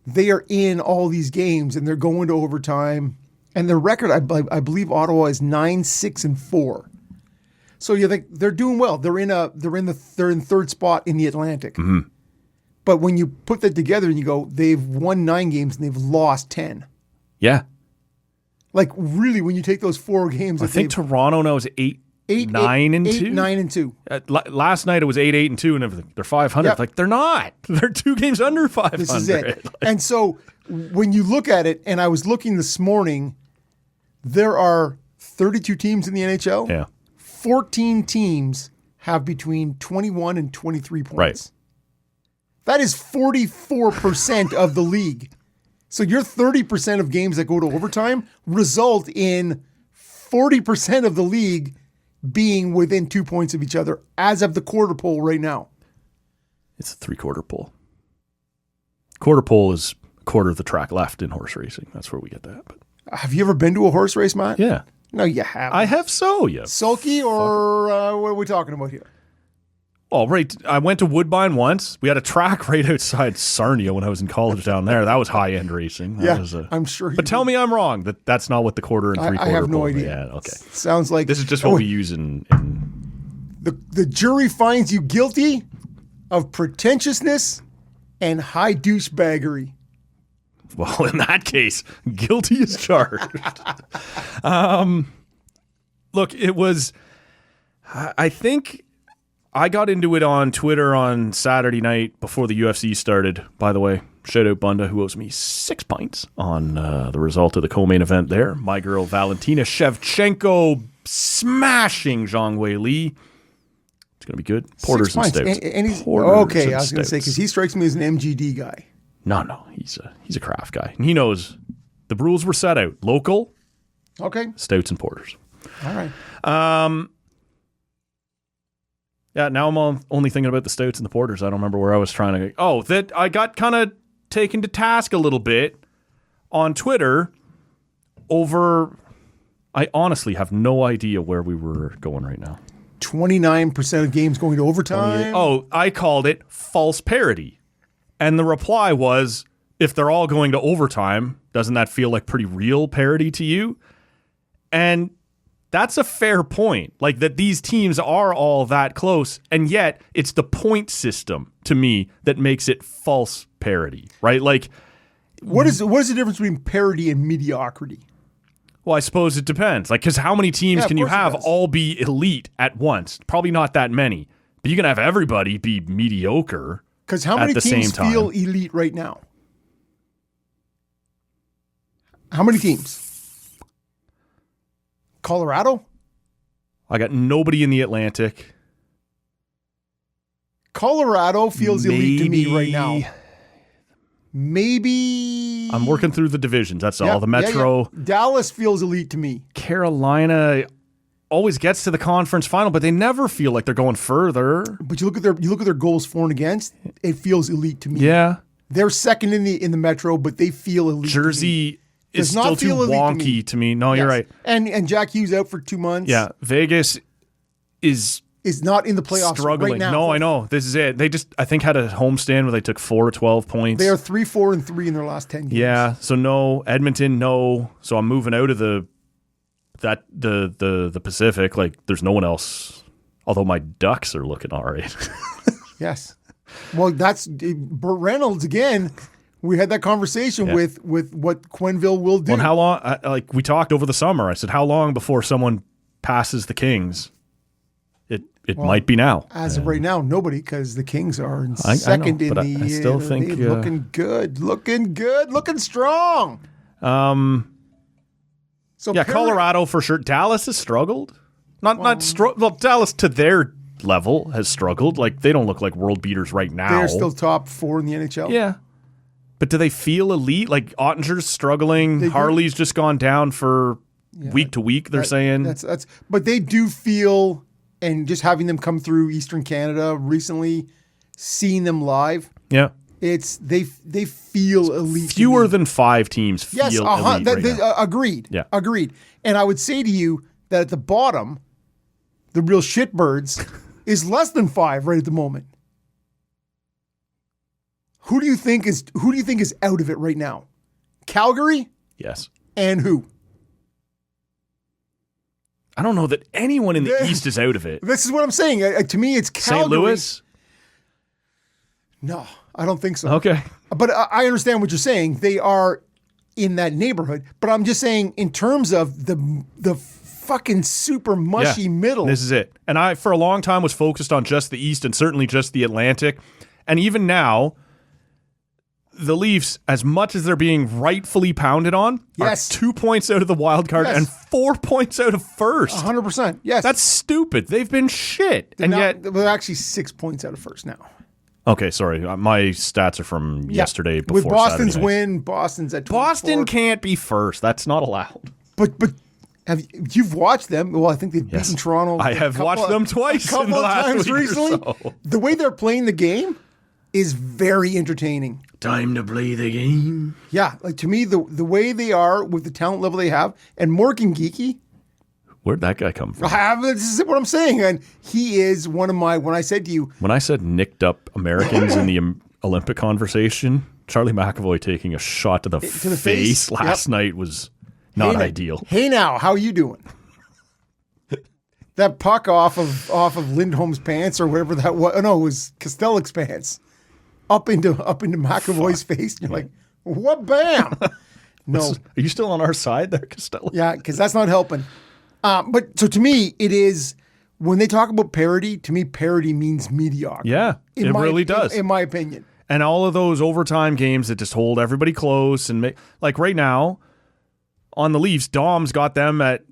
they are in all these games and they're going to overtime, and their record, I believe Ottawa is 9-6-4. So you think they're doing well. They're in third spot in the Atlantic. Mm-hmm. But when you put that together and you go, they've won 9 games and they've lost 10. Yeah. Like really, when you take those 4 games, I think Toronto now is 8 9 and 2. 9 and 2. Last night it was 8 and 2, and everything. They're 500. Yep. Like they're not. They're 2 games under 500. This is it. And so when you look at it, and I was looking this morning, there are 32 teams in the NHL. Yeah. 14 teams have between 21 and 23 points. Right. That is 44% of the league. So your 30% of games that go to overtime result in 40% of the league being within 2 points of each other as of the quarter pole right now. It's a 3/4 pole. Quarter pole is a quarter of the track left in horse racing. That's where we get that. But Have you ever been to a horse race, Matt? yeah. No, you haven't. I have yeah. Sulky or what are we talking about here? Oh, right. I went to Woodbine once. We had a track right outside Sarnia when I was in college down there. That was high-end racing. That was I'm sure. But tell me I'm wrong. That's not what the quarter and 3/4 I have no pole is. idea. Yeah, okay. Sounds like This is just what we use in the jury finds you guilty of pretentiousness and high douchebaggery. well, in that case, guilty as charged. Look, it was I think I got into it on Twitter on Saturday night before the UFC started. By the way, shout out Bunda, who owes me 6 pints on the result of the co-main event there. My girl Valentina Shevchenko smashing Zhang Wei Li. It's going to be good. Porters and stouts. And he's, Porters okay, and I was going to say, because he strikes me as an MGD guy. No, he's a craft guy. And he knows the rules were set out. Local, Okay. stouts and porters. All right. Yeah, now I'm only thinking about the stouts and the porters. I don't remember where I was trying to go. Oh, that I got kind of taken to task a little bit on Twitter over. I honestly have no idea where we were going right now. 29% of games going to overtime. Oh, I called it false parity. And the reply was, if they're all going to overtime, doesn't that feel like pretty real parity to you? And that's a fair point. Like that these teams are all that close, and yet it's the point system to me that makes it false parity, right? Like What is the difference between parity and mediocrity? well, I suppose it depends. Like, because how many teams Yeah, can you of course it have does. all be elite at once? Probably not that many. But you can have everybody be mediocre. Because how at many the teams same time. feel elite right now? How many teams? Colorado? I got nobody in the Atlantic. Colorado feels elite to me right Maybe- now. Maybe I'm working through the divisions. That's all. The Yeah, Metro. yeah. Dallas feels elite to me. Carolina always gets to the conference final, but they never feel like they're going further. But you look at their goals for and against, it feels elite to me. Yeah. They're second in the Metro, but they feel elite. to me. Jersey is Does not still too feel elite to me. wonky to me. No, you're Yes. right. And Jack Hughes out for 2 months. Yeah. Vegas is Is not in the playoffs struggling. right now. No, I know. This is it. They just, I think, had a homestand where they took 4 to 12 points. They are 3-4-3 in their last 10 games. Yeah. So no. Edmonton, no. So I'm moving out of the Pacific. Like there's no one else. Although my Ducks are looking all right. Yes. Well, that's Burt Reynolds again. We had that conversation with what Quenneville will do. Well, and how long? Like we talked over the summer. I said, how long before someone passes the Kings? It might be now. As of right now, nobody, because the Kings are in I second know, in but the. I still think looking good, looking strong. So Yeah, Colorado for sure. Dallas has struggled. Well, Dallas to their level has struggled. Like they don't look like world beaters right now. They're still top 4 in the NHL. Yeah. But do they feel elite? Like Ottinger's struggling. They do. Harley's just gone down for week to week, they're saying. That's but they do feel, and just having them come through Eastern Canada recently, seeing them live, Yeah. it's they feel elite. to Fewer me. than 5 teams feel Yes, elite right now. agreed. Yeah. Agreed. And I would say to you that at the bottom, the real shitbirds is less than 5 right at the moment. Who do you think is out of it right now? Calgary Yes. and who? I don't know that anyone in the East is out of it. This is what I'm saying. To me, it's Calgary. St. Louis? No, I don't think so. Okay. But I understand what you're saying. They are in that neighborhood. But I'm just saying, in terms of the fucking super mushy middle. This is it. And I, for a long time, was focused on just the East and certainly just the Atlantic. And even now, the Leafs, as much as they're being rightfully pounded on, are 2 points out of the wild card and 4 points out of first. 100%. Yes. That's stupid. They've been shit. Yet they're actually 6 points out of first now. Okay, sorry. My stats are from yesterday before With Boston's Saturday. win, Boston's at 24. Boston can't be first. That's not allowed. But you've watched them. Well, I think they've beaten Toronto. I have watched them twice in the last week recently. or so. The way they're playing the game is very entertaining. Time to play the game. Yeah, like to me, the way they are with the talent level they have, and Morgan Geekie. Where'd that guy come from? This is what I'm saying, and he is one of my. When I said to you, when I said nicked up Americans in the Olympic conversation, Charlie McAvoy taking a shot to the face last night was not ideal. Hey now, how you doing? That puck off of Lindholm's pants or whatever that was. Oh, no, it was Kostelik's pants. Up into McAvoy's face. And you're like, what? Bam! No. Are you still on our side there, Costello? Yeah, because that's not helping. But so to me, it is, when they talk about parity, to me, parity means mediocrity. Yeah, it really does. In my opinion. And all of those overtime games that just hold everybody close and make, like right now on the Leafs, Dom's got them at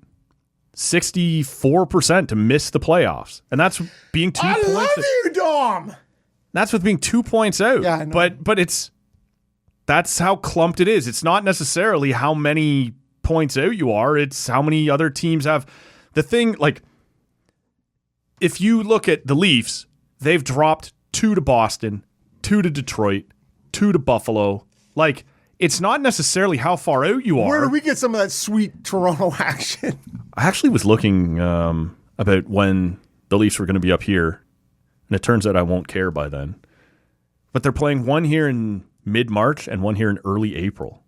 64% to miss the playoffs. And that's being 2 points. I love you, Dom! That's with being 2 points out. Yeah, I know. But that's how clumped it is. It's not necessarily how many points out you are. It's how many other teams have. The thing, like, if you look at the Leafs, they've dropped 2 to Boston, 2 to Detroit, 2 to Buffalo. Like, it's not necessarily how far out you are. Where do we get some of that sweet Toronto action? I actually was looking about when the Leafs were going to be up here. And it turns out I won't care by then. But they're playing one here in mid-March and one here in early April.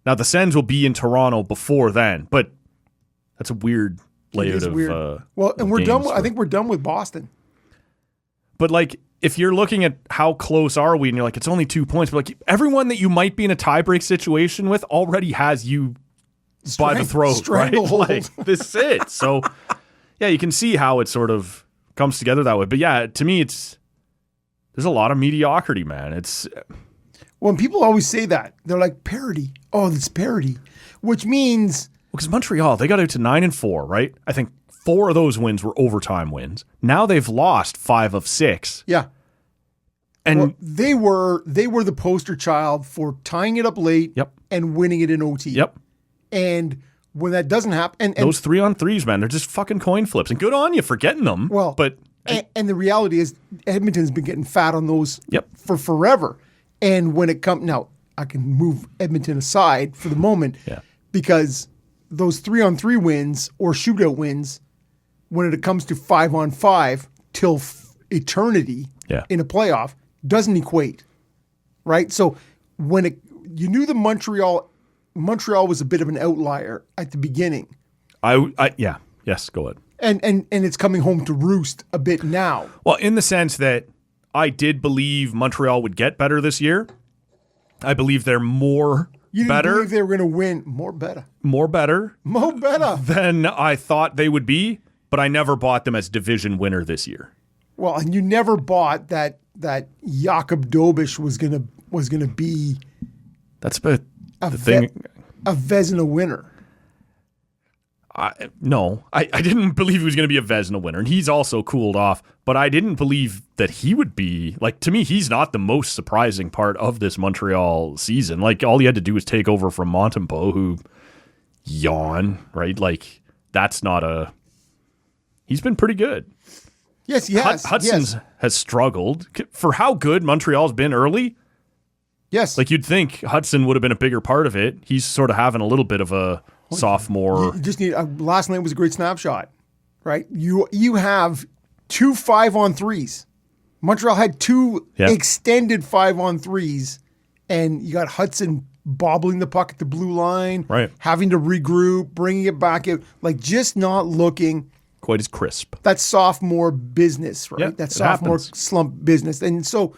Now, the Sens will be in Toronto before then, but that's a weird layout of well, and we're games, done. I think we're done with Boston. But, like, if you're looking at how close are we, and you're like, it's only 2 points, but, like, everyone that you might be in a tiebreak situation with already has you by the throat, right? Like, this is it. So, yeah, you can see how it sort of comes together that way. But yeah, to me, there's a lot of mediocrity, man. It's when people always say that, they're like, parity. Oh, it's parity, which means because Montreal, they got out to 9-4, right? I think 4 of those wins were overtime wins. Now they've lost 5 of 6. Yeah, and they were the poster child for tying it up late. Yep. And winning it in OT. Yep. And when that doesn't happen, and those 3-on-3s, man, they're just fucking coin flips. And good on you for getting them. Well, but and the reality is, Edmonton's been getting fat on those for forever. And when it comes now, I can move Edmonton aside for the moment, because those 3-on-3 wins or shootout wins, when it comes to 5-on-5 till eternity in a playoff, doesn't equate, right? So when you knew the Montreal was a bit of an outlier at the beginning. Yes, go ahead. And it's coming home to roost a bit now. Well, in the sense that I did believe Montreal would get better this year. I believe they're more you didn't better. Believe they were going to win more better than I thought they would be, but I never bought them as division winner this year. Well, and you never bought that Jakob Dobish was gonna be. That's about the thing. A Vezina winner. No, I didn't believe he was going to be a Vezina winner, and he's also cooled off, but I didn't believe that he would be, like, to me, he's not the most surprising part of this Montreal season. Like, all he had to do was take over from Montembeault, who right? Like, that's not he's been pretty good. Yes, yes. Hudson's has struggled. For how good Montreal's been early, yes. Like, you'd think Hudson would have been a bigger part of it. He's sort of having a little bit of a sophomore. You just need last night was a great snapshot, right? You have 2 5-on-3s. Montreal had 2 extended 5-on-3s, and you got Hudson bobbling the puck at the blue line, right? Having to regroup, bringing it back out, like just not looking quite as crisp. That sophomore business, right? Yeah, that sophomore slump business, and so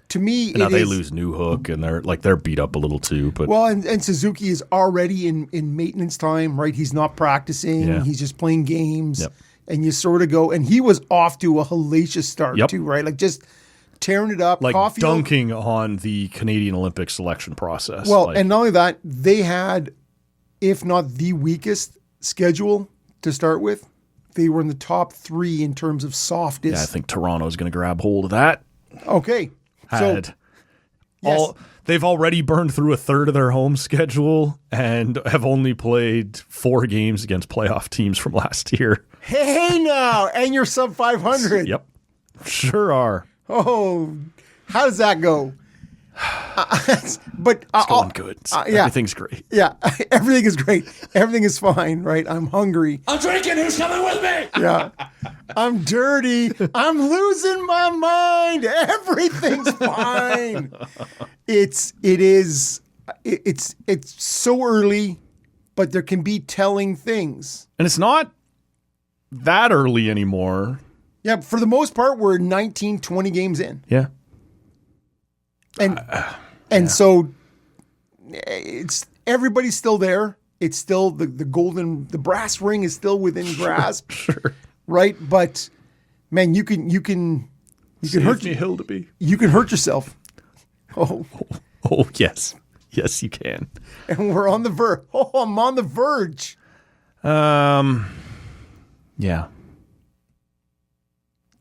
to me, Now they lose Newhook, and they're beat up a little too. But well, and Suzuki is already in maintenance time, right? He's not practicing. Yeah. He's just playing games. Yep. And you sort of go, and he was off to a hellacious start Yep. too, right? Like just tearing it up. like Caulfield, dunking on the Canadian Olympic selection process. Well, Like, and not only that, they had, if not the weakest schedule to start with. They were in the top 3 in terms of softest. yeah, I think Toronto's going to grab hold of that. Okay. Had they've already burned through a third of their home schedule and have only played 4 games against playoff teams from last year. Hey now, and you're sub 500. Yep, sure are. Oh, how does that go? But It's going good. yeah. Everything's great. Yeah, everything is great. Everything is fine, right? I'm hungry. I'm drinking. Who's coming with me? Yeah. I'm dirty. I'm losing my mind. Everything's fine. It's so early, but there can be telling things. And it's not that early anymore. Yeah, for the most part, we're 19, 20 games in. Yeah. And so it's everybody's still there. It's still the brass ring is still within grasp. Sure. Right? But man, you can hurt me, Hildeby. you can hurt yourself. Oh, Oh, yes. Yes, you can. and we're on the verge. Oh, I'm on the verge. Yeah.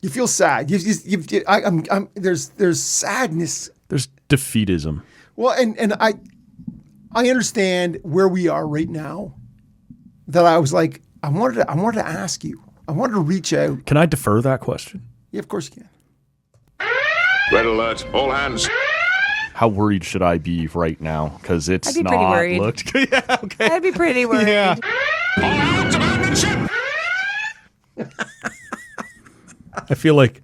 You feel sad. There's sadness. There's defeatism. Well, and I understand where we are right now. That I was like, I wanted to ask you. I wanted to reach out. Can I defer that question? Yeah, of course you can. Red alert. All hands. How worried should I be right now? Because it's I'd be not pretty worried. looked. Yeah, okay. I'd be pretty worried. Yeah. All hands. Abandon ship. I feel like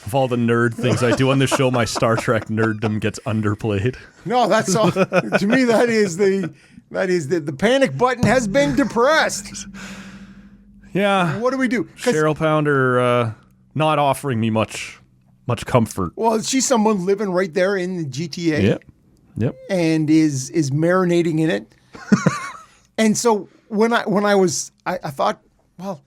of all the nerd things I do on this show, my Star Trek nerddom gets underplayed. No, that's all. To me, that is the panic button has been depressed. Yeah. What do we do? 'Cause- Cheryl Pounder not offering me much comfort. Well, she's someone living right there in the GTA. Yep. And is marinating in it. And so when I thought, well,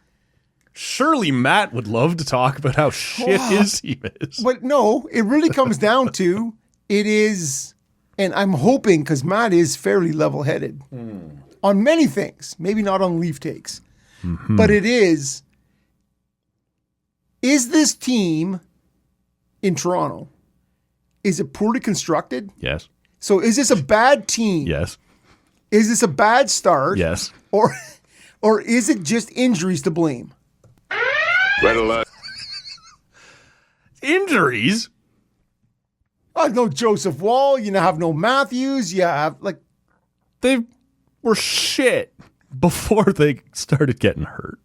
Surely Matt would love to talk about how shit his team is. but no, it really comes down to it is, and I'm hoping because Matt is fairly level-headed on many things, maybe not on Leaf takes, but it is this team in Toronto, is it poorly constructed? Yes. So is this a bad team? Yes. Is this a bad start? Yes. Or is it just injuries to blame? Red alert. Injuries? No Joseph Wall, you have no Matthews, you have They were shit before they started getting hurt.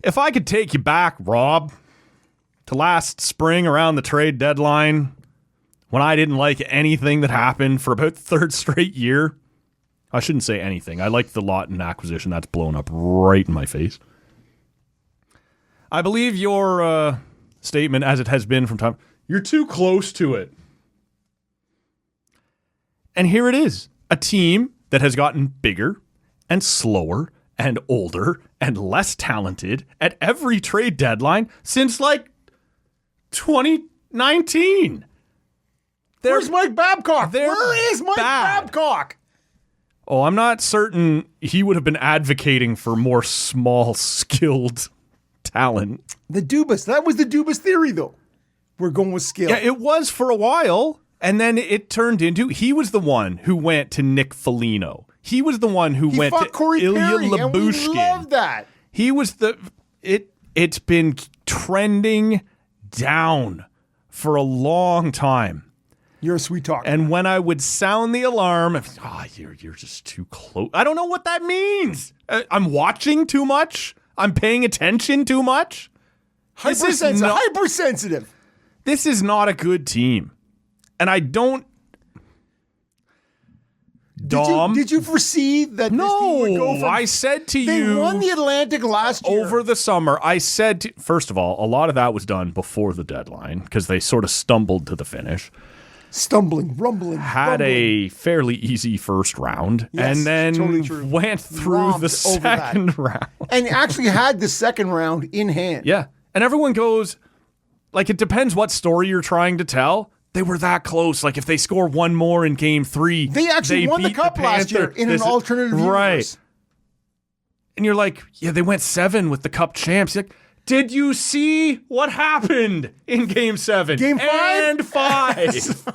If I could take you back, Rob, to last spring around the trade deadline when I didn't like anything that happened for about the third straight year. I shouldn't say anything. I like the Lawton acquisition. That's blown up right in my face. I believe your statement, as it has been from time, you're too close to it. And here it is, a team that has gotten bigger and slower and older and less talented at every trade deadline since 2019. where's Mike Babcock? they're Where is Mike bad. Babcock? Oh, I'm not certain he would have been advocating for more small, skilled talent. The Dubas. That was the Dubas theory, though. We're going with skill. Yeah, it was for a while, and then it turned into he was the one who went to Nick Foligno. He was the one who he went fought to Corey Ilya Perry, and we Lyubushkin. love that. He was it's been trending down for a long time. You're a sweet talker. And when I would sound the alarm, you're just too close. I don't know what that means. I'm watching too much. I'm paying attention too much. Hypersensitive. This is not a good team. And I don't Dom. Did you foresee that this team would go No, from... I said to They you won the Atlantic last year. over the summer, I said, first of all, a lot of that was done before the deadline because they sort of stumbled to the finish. Stumbling, rumbling, Had a fairly easy first round, Yes, and then totally true. went through Romped the over that. second round. And actually had the second round in hand. Yeah. And everyone goes, like, it depends what story you're trying to tell. They were that close. Like, if they score one more in game 3, They actually won the beat cup last year Panther. in an alternative universe. Right. And you're like, yeah, they went 7 with the cup champs. You're like, did you see what happened in game 7? Game 5? And 5.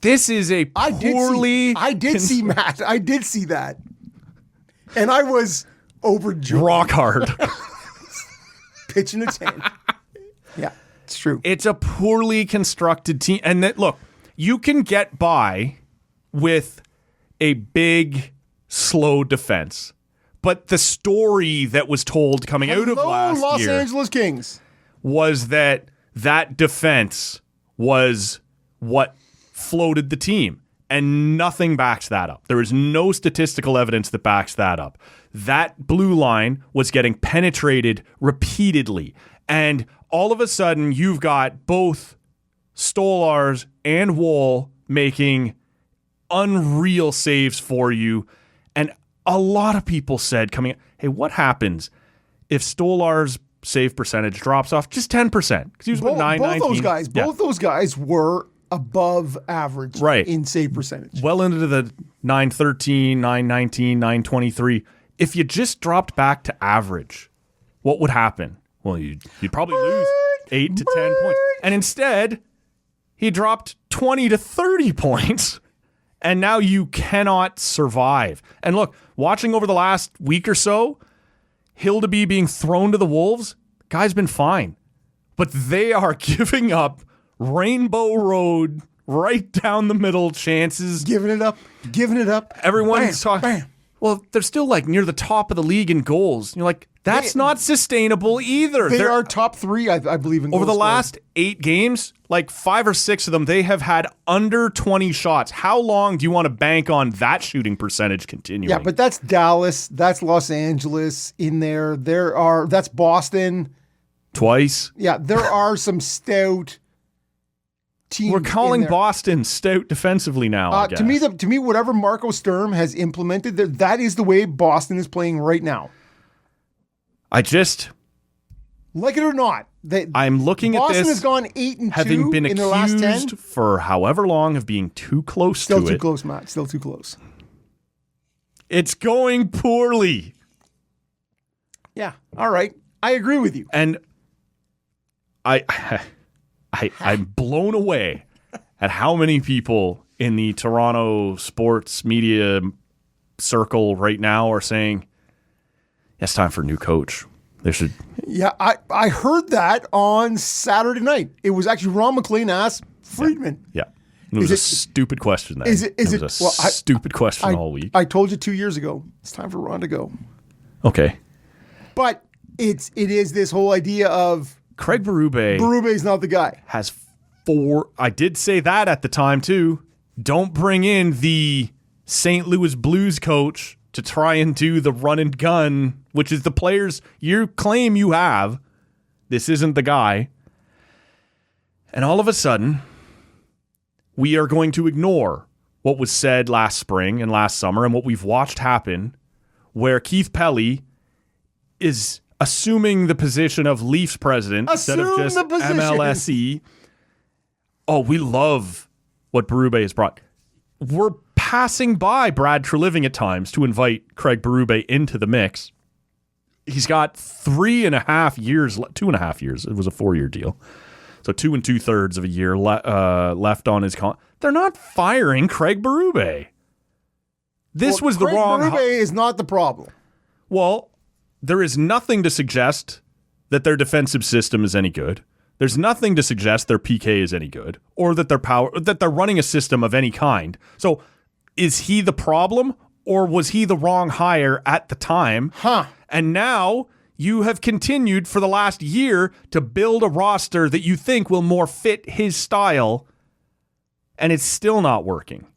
This is a poorly... I did see Matt. I did see that. And I was overjoyed. rock hard. Pitching a tent. Yeah, it's true. It's a poorly constructed team. And that, look, you can get by with a big, slow defense. But the story that was told coming out of last Los year Angeles Kings. was that defense was what floated the team. And nothing backs that up. There is no statistical evidence that backs that up. That blue line was getting penetrated repeatedly. And all of a sudden, you've got both Stolars and Woll making unreal saves for you. And a lot of people said coming, hey, what happens if Stolar's save percentage drops off just 10%? Because he was about 919. Both those guys were above average in save percentage. Well into the 913, 919, 923. If you just dropped back to average, what would happen? Well, you'd probably lose 8 to 10 points. And instead, he dropped 20 to 30 points. And now you cannot survive. And look, watching over the last week or so, Hildeby being thrown to the Wolves, guy's been fine. But they are giving up Rainbow Road right down the middle chances. Giving it up. Everyone's talking. Bam. Well, they're still like near the top of the league in goals. You're like, that's not sustainable either. They are top 3, I believe, in goals over the scored. last 8 games, like 5 or 6 of them, they have had under 20 shots. How long do you want to bank on that shooting percentage continuing? Yeah, but that's Dallas. That's Los Angeles in there. That's Boston. Twice. Yeah, there are some stout teams. We're calling in there. Boston stout defensively now, I guess. To me, whatever Marco Sturm has implemented, that is the way Boston is playing right now. Like it or not, I'm looking at Boston this. has gone 8-2 having been in their last 10. accused for however long of being too close Still to too it. close, Matt. Still too close. It's going poorly. Yeah. All right. I agree with you. And I'm blown away at how many people in the Toronto sports media circle right now are saying, it's time for a new coach. They should. Yeah, I heard that on Saturday night. It was actually Ron McLean asked Friedman. Yeah. It was a stupid question then. It was a stupid question all week. I told you 2 years ago, it's time for Ron to go. Okay. But it is this whole idea of Craig Berube. Berube's not the guy. Has 4. I did say that at the time too. Don't bring in the St. Louis Blues coach to try and do the run and gun, which is the players you claim you have. This isn't the guy. And all of a sudden, we are going to ignore what was said last spring and last summer and what we've watched happen, where Keith Pelly is assuming the position of Leafs president instead of just MLSE. Oh, we love what Berube has brought. We're passing by Brad Treliving at times to invite Craig Berube into the mix. He's got 3.5 years, 2.5 years. It was a 4-year deal. So 2 2/3 of a year left on his contract. They're not firing Craig Berube. This was Craig the wrong... Berube is not the problem. Well, there is nothing to suggest that their defensive system is any good. There's nothing to suggest their PK is any good, or that they're running a system of any kind. So, is he the problem, or was he the wrong hire at the time? And now you have continued for the last year to build a roster that you think will more fit his style, and it's still not working.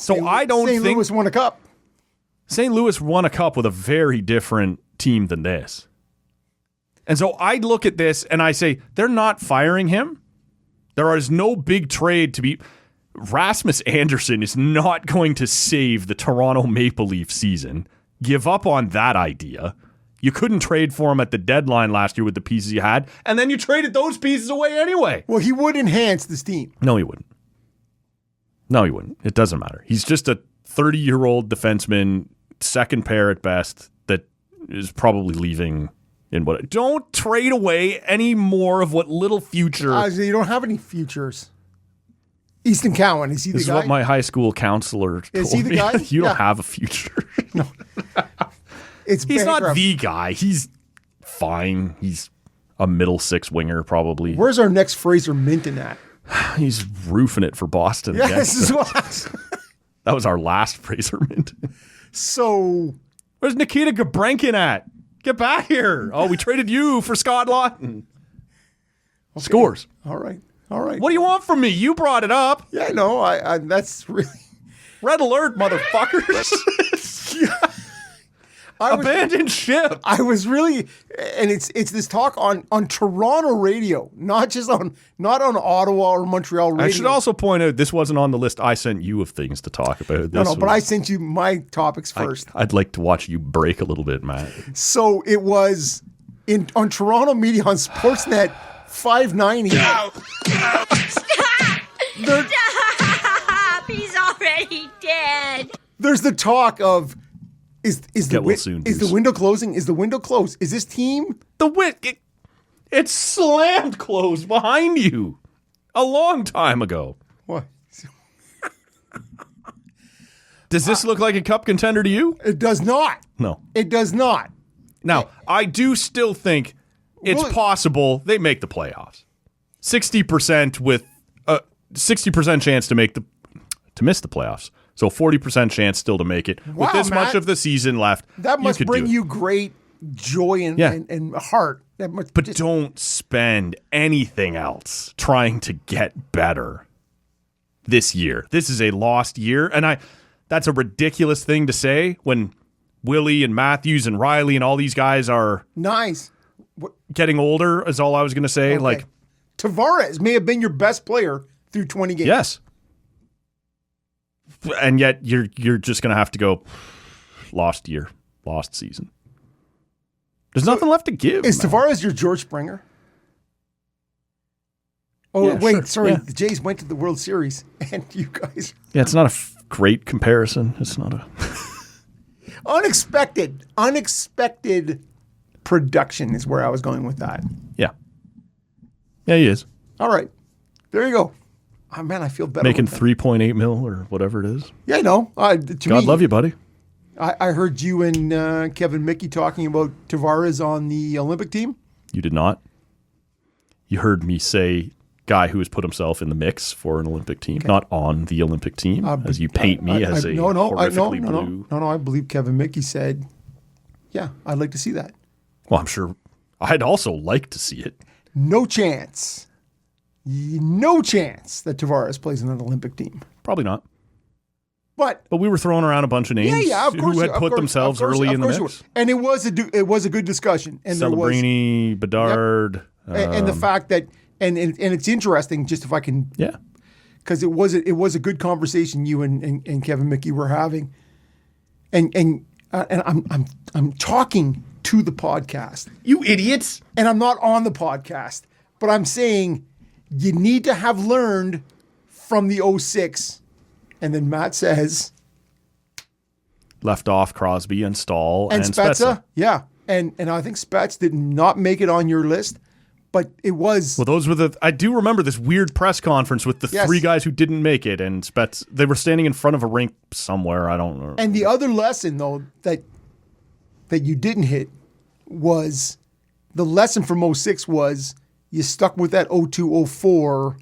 So I don't St. think Louis won a cup. St. Louis won a cup with a very different team than this. And so I look at this and I say, they're not firing him. There is no big trade to be. Rasmus Anderson is not going to save the Toronto Maple Leaf season. Give up on that idea. You couldn't trade for him at the deadline last year with the pieces you had, and then you traded those pieces away anyway. Well, he would enhance this team. No, he wouldn't. No, he wouldn't. It doesn't matter. He's just a 30-year-old defenseman, second pair at best, that is probably leaving in what. Don't trade away any more of what little future. You don't have any futures. Easton Cowan, is he the This guy? is what my high school counselor told Is he the me. guy? You Yeah. don't have a future. No. It's He's not bankrupt. the guy. He's fine. He's a middle six winger, probably. Where's our next Fraser Minton at? He's roofing it for Boston. Yeah, against this is them. what. That was our last Fraser Minton. So, Where's Nikita Gabrenkin at? Get back here. Oh, we traded you for Scott Lawton. Scores. all right. What do you want from me? You brought it up. Yeah, I know. I that's really. Red alert, motherfuckers. Abandoned ship. I was really, and it's this talk on Toronto radio, not on Ottawa or Montreal radio. I should also point out this wasn't on the list I sent you of things to talk about. No, but I sent you my topics first. I'd like to watch you break a little bit, Matt. So it was on Toronto media on Sportsnet 590. Stop! He's already dead. There's the talk of is the Get well soon, is the Deuce. window closing? Is the window closed? Is this team? It's slammed closed behind you a long time ago. What? Does this look like a cup contender to you? It does not. No. It does not. Now, I do still think it's Well, possible they make the playoffs. 60% with a 60% chance to miss the playoffs. So 40% chance still to make it. Wow, with this much Matt. of the season left, That must could bring do it. you great joy and, Yeah. and heart. That must But just- don't spend anything else trying to get better this year. This is a lost year. And that's a ridiculous thing to say when Willie and Matthews and Riley and all these guys are nice. getting older, is all I was going to say. Okay. Like, Tavares may have been your best player through 20 games. yes. And yet you're just going to have to go lost year, lost season. There's nothing left to give. Is man. Tavares your George Springer? Oh, Yeah, wait, sure. sorry. Yeah. The Jays went to the World Series, and you guys... Yeah, it's not a great comparison. It's not a... Unexpected production is where I was going with that. Yeah. Yeah, he is. All right. There you go. Oh, man, I feel better. Making with that. 3.8 mil or whatever it is. Yeah, I know. To God me, love you, buddy. I heard you and Kevin Mickey talking about Tavares on the Olympic team. You did not. You heard me say guy who has put himself in the mix for an Olympic team, not on the Olympic team, as you paint me as a horrifically blue. No, I believe Kevin Mickey said, yeah, I'd like to see that. Well, I'm sure I'd also like to see it. No chance that Tavares plays in an Olympic team. Probably not. But we were throwing around a bunch of names of course, who had of put course, themselves of course, early of in the course you mix. were. And it was a good discussion. And Celebrini, Bedard. and the fact that and it's interesting, just if I can, Yeah. because it was a good conversation you and Kevin Mickey were having, and I'm talking to the podcast. You idiots. And I'm not on the podcast, but I'm saying you need to have learned from the 06. And then Matt says, Left off Crosby and Stahl and Spezza. Yeah. And I think Spetz did not make it on your list, but it was. Well, those were I do remember this weird press conference with the Yes. three guys who didn't make it, and Spetz, they were standing in front of a rink somewhere. I don't know. And the other lesson, though, that you didn't hit was the lesson from 06 was you stuck with that 02-04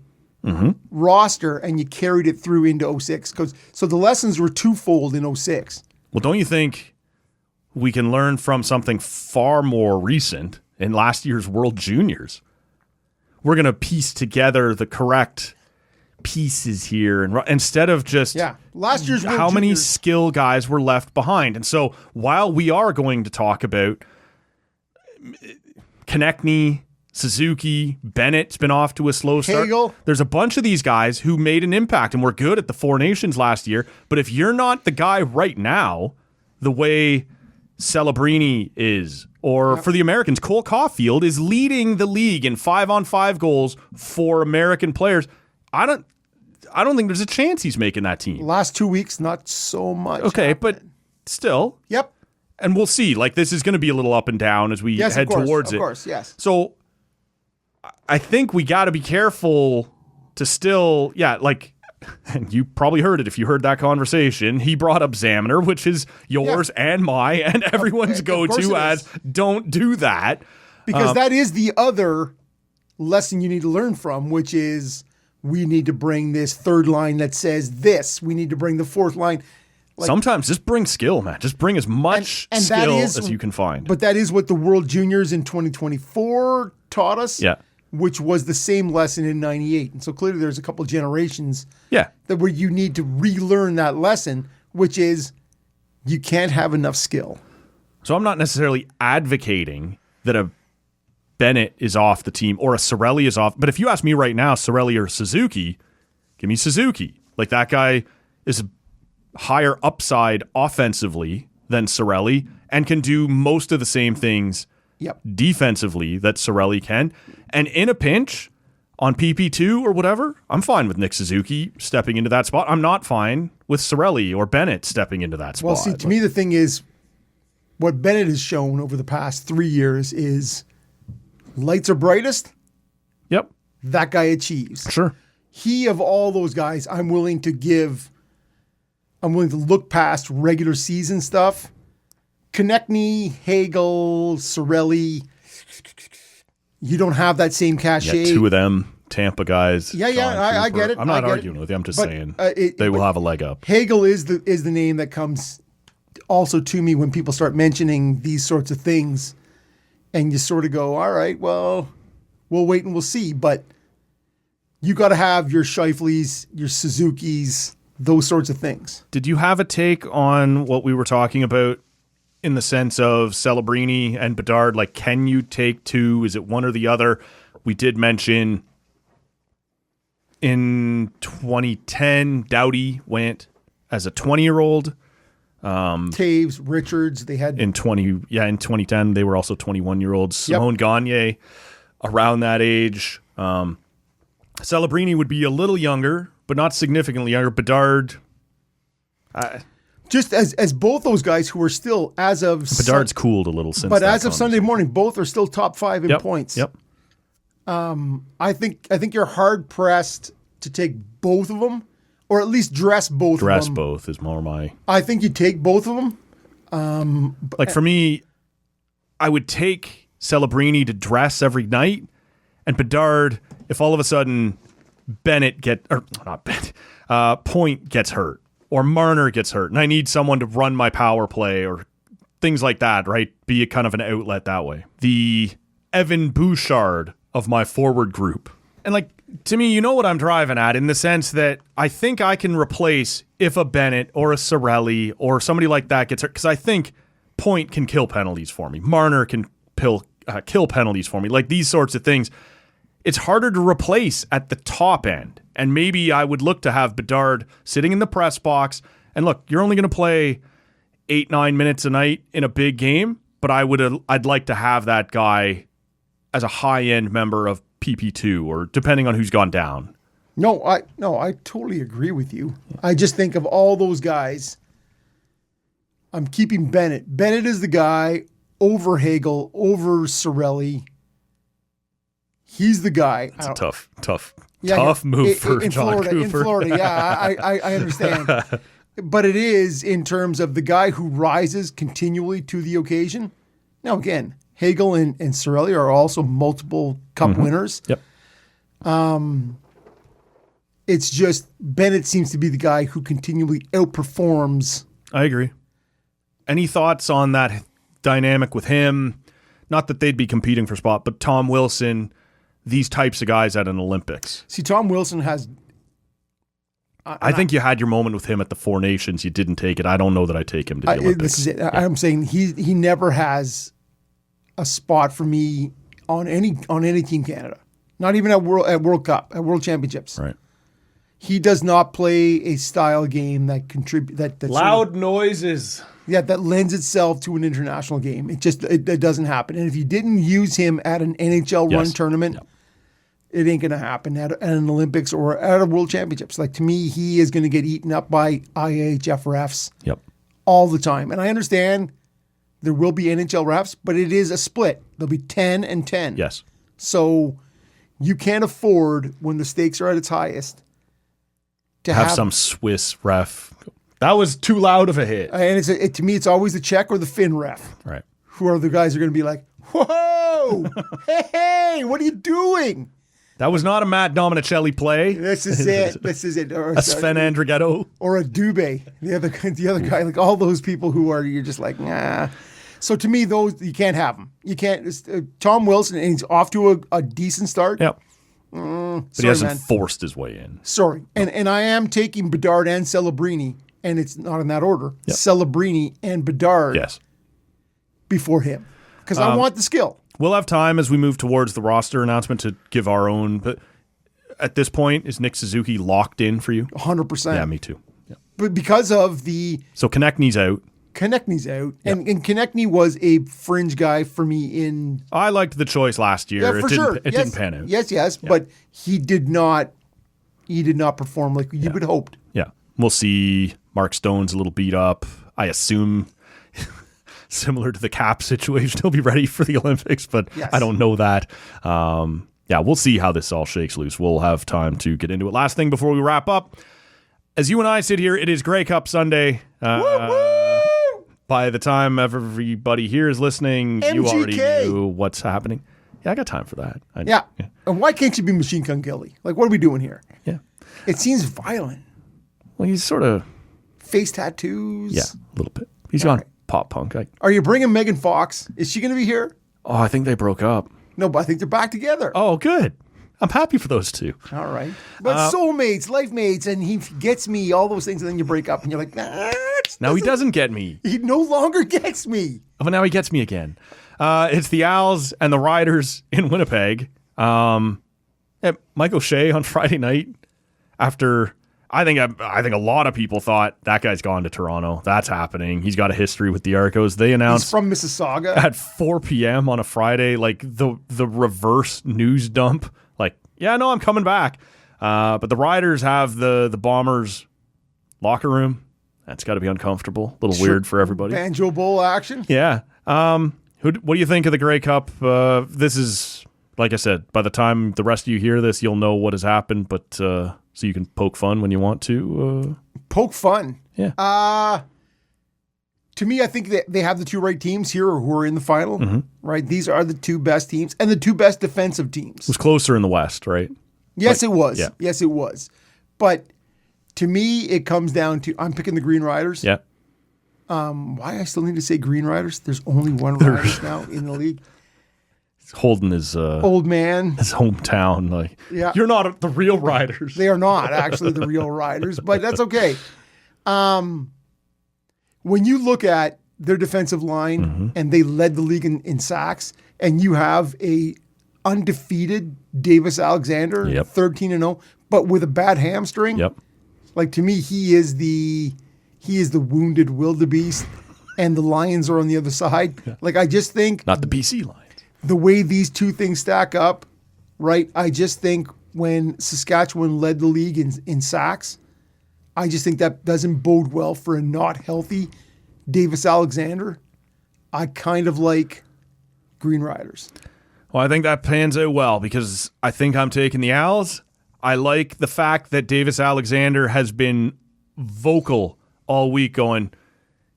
roster and you carried it through into 06. So the lessons were twofold in 06. Well, don't you think we can learn from something far more recent in last year's World Juniors? We're going to piece together the correct pieces here, and instead of just last year's World how many Juniors- skill guys were left behind. And so while we are going to talk about Konechny, Suzuki, Bennett's been off to a slow start. Hagel. There's a bunch of these guys who made an impact and were good at the Four Nations last year. But if you're not the guy right now, the way Celebrini is, or for the Americans, Cole Caulfield is leading the league in 5-on-5 goals for American players. I don't think there's a chance he's making that team. Last 2 weeks, not so much. Okay, but still. Yep. And we'll see. Like, this is going to be a little up and down as we head towards it. Of course, yes. So I think we got to be careful to still, and you probably heard it if you heard that conversation. He brought up Zamner, which is yours and my and everyone's go-to as don't do that. Because that is the other lesson you need to learn from, which is we need to bring this third line that says this. We need to bring the fourth line. Sometimes just bring skill, man. Just bring as much skill as you can find. But that is what the World Juniors in 2024 taught us. Yeah. Which was the same lesson in 98. And so clearly there's a couple generations that where you need to relearn that lesson, which is you can't have enough skill. So I'm not necessarily advocating that a Bennett is off the team or a Cirelli is off. But if you ask me right now, Cirelli or Suzuki, give me Suzuki. Like, that guy is a higher upside offensively than Cirelli and can do most of the same things defensively that Cirelli can. And in a pinch on PP2 or whatever, I'm fine with Nick Suzuki stepping into that spot. I'm not fine with Cirelli or Bennett stepping into that spot. Well, see, to me, the thing is, what Bennett has shown over the past 3 years is lights are brightest. Yep. That guy achieves. Sure. He, of all those guys, I'm willing to look past regular season stuff. Konechny, Hagel, Cirelli, you don't have that same cachet. Yeah, two of them, Tampa guys. Yeah, I get it. I'm not arguing with you. I'm just saying they will have a leg up. Hagel is the name that comes also to me when people start mentioning these sorts of things, and you sort of go, all right, well, we'll wait and we'll see. But you got to have your Scheifele's, your Suzuki's, those sorts of things. Did you have a take on what we were talking about in the sense of Celebrini and Bedard? Like, can you take two? Is it one or the other? We did mention in 2010, Doughty went as a 20-year-old. Taves, Richards, they had in 2010 they were also 21-year-olds. Simone Gagne around that age. Celebrini would be a little younger, but not significantly younger. Bedard, just as both those guys who are still, as of Bedard's cooled a little since. But as of Sunday morning, both are still top 5 in points. Yep. I think you're hard pressed to take both of them, or at least dress both of them. Dress both is more my. I think you take both of them. Like, for me, I would take Celebrini to dress every night, and Bedard, if all of a sudden Point gets hurt, or Marner gets hurt, and I need someone to run my power play or things like that, right? Be a kind of an outlet that way. The Evan Bouchard of my forward group. And, like, to me, you know what I'm driving at, in the sense that I think I can replace if a Bennett or a Cirelli or somebody like that gets hurt, because I think Point can kill penalties for me. Marner can kill penalties for me. Like, these sorts of things. It's harder to replace at the top end. And maybe I would look to have Bedard sitting in the press box. And look, you're only going to play 8-9 minutes a night in a big game, but I'd like to have that guy as a high-end member of PP2, or depending on who's gone down. No, I totally agree with you. I just think of all those guys, I'm keeping Bennett. Bennett is the guy over Hagel, over Cirelli. He's the guy. It's a tough move for John Cooper. In Florida, yeah, I understand. But it is in terms of the guy who rises continually to the occasion. Now, again, Hagel and Cirelli are also multiple cup winners. Yep. It's just Bennett seems to be the guy who continually outperforms. I agree. Any thoughts on that dynamic with him? Not that they'd be competing for spot, but Tom Wilson, these types of guys at an Olympics. See, Tom Wilson has I think you had your moment with him at the Four Nations. You didn't take it. I don't know that I take him to the Olympics. This is it. Yeah. I'm saying he never has a spot for me on any Team Canada. Not even at World Cup, at World Championships. Right. He does not play a style game that contribute that loud noises. Yeah, that lends itself to an international game. It doesn't happen. And if you didn't use him at an NHL run tournament, it ain't going to happen at an Olympics or at a World Championships. Like, to me, he is going to get eaten up by IHF refs all the time. And I understand there will be NHL refs, but it is a split. There'll be 10 and 10. Yes. So you can't afford, when the stakes are at its highest, to have some Swiss ref. That was too loud of a hit. And to me, it's always the Czech or the Finn ref. Right. Who are the guys who are going to be like, whoa, hey, what are you doing? That was not a Matt Dominicelli play. This is it. This is it. Or a Sven Andrighetto. Or a Dubé. The other guy, like all those people you're just like, nah. So to me, those, you can't have them. You can't. Tom Wilson, and he's off to a decent start. Yep. But he hasn't forced his way in. Sorry. And I am taking Bedard and Celebrini, and it's not in that order. Yep. Celebrini and Bedard before him. Because I want the skill. We'll have time as we move towards the roster announcement to give our own. But at this point, is Nick Suzuki locked in for you? 100%. Yeah, me too. Yeah. But because of the... So Konechny's out. Konechny's out. Yep. And Konechny was a fringe guy for me in... I liked the choice last year. Yeah, for sure. It didn't pan out. Yes. Yeah. But he did not perform like you would hoped. Yeah. We'll see Mark Stone's a little beat up. I assume... similar to the Cap situation, he'll be ready for the Olympics, but I don't know that. We'll see how this all shakes loose. We'll have time to get into it. Last thing before we wrap up. As you and I sit here, it is Grey Cup Sunday. By the time everybody here is listening, MGK. You already knew what's happening. Yeah, I got time for that. Yeah. And why can't you be Machine Gun Kelly? Like, what are we doing here? Yeah. It seems violent. Well, he's sort of... Face tattoos. Yeah, a little bit. He's gone pop punk. Are you bringing Megan Fox? Is she going to be here? Oh, I think they broke up. No, but I think they're back together. Oh, good. I'm happy for those two. All right. But soulmates, life mates, and he gets me, all those things, and then you break up, and you're like, nah. Now he doesn't get me. He no longer gets me. Oh, but now he gets me again. It's the Als and the Riders in Winnipeg. Mike O'Shea on Friday night after... I think a lot of people thought that guy's gone to Toronto. That's happening. He's got a history with the Arcos. They announced he's from Mississauga at 4 p.m. on a Friday, like the reverse news dump. Like, yeah, no, I'm coming back. But the Riders have the Bombers locker room. That's got to be uncomfortable. A little weird for everybody. Banjo Bowl action. Yeah. What do you think of the Grey Cup? This is, like I said, by the time the rest of you hear this, you'll know what has happened. But so you can poke fun when you want to. Poke fun. Yeah. To me, I think that they have the two right teams here who are in the final. Right. These are the two best teams and the two best defensive teams. It was closer in the West, right? Yes, it was. Yeah. Yes, it was. But to me, it comes down to I'm picking the Green Riders. Yeah. Why I still need to say Green Riders? There's only one Riders now in the league. Holding his old man, his hometown. Like, you're not the real Riders. They are not actually the real Riders, but that's okay. When you look at their defensive line and they led the league in sacks, and you have a undefeated Davis Alexander, 13-0, but with a bad hamstring. Yep. Like, to me, he is the wounded wildebeest, and the Lions are on the other side. Yeah. Like, I just think not the BC Lions. The way these two things stack up, right? I just think when Saskatchewan led the league in sacks, I just think that doesn't bode well for a not healthy Davis Alexander. I kind of like Green Riders. Well, I think that pans out well because I think I'm taking the Als. I like the fact that Davis Alexander has been vocal all week going,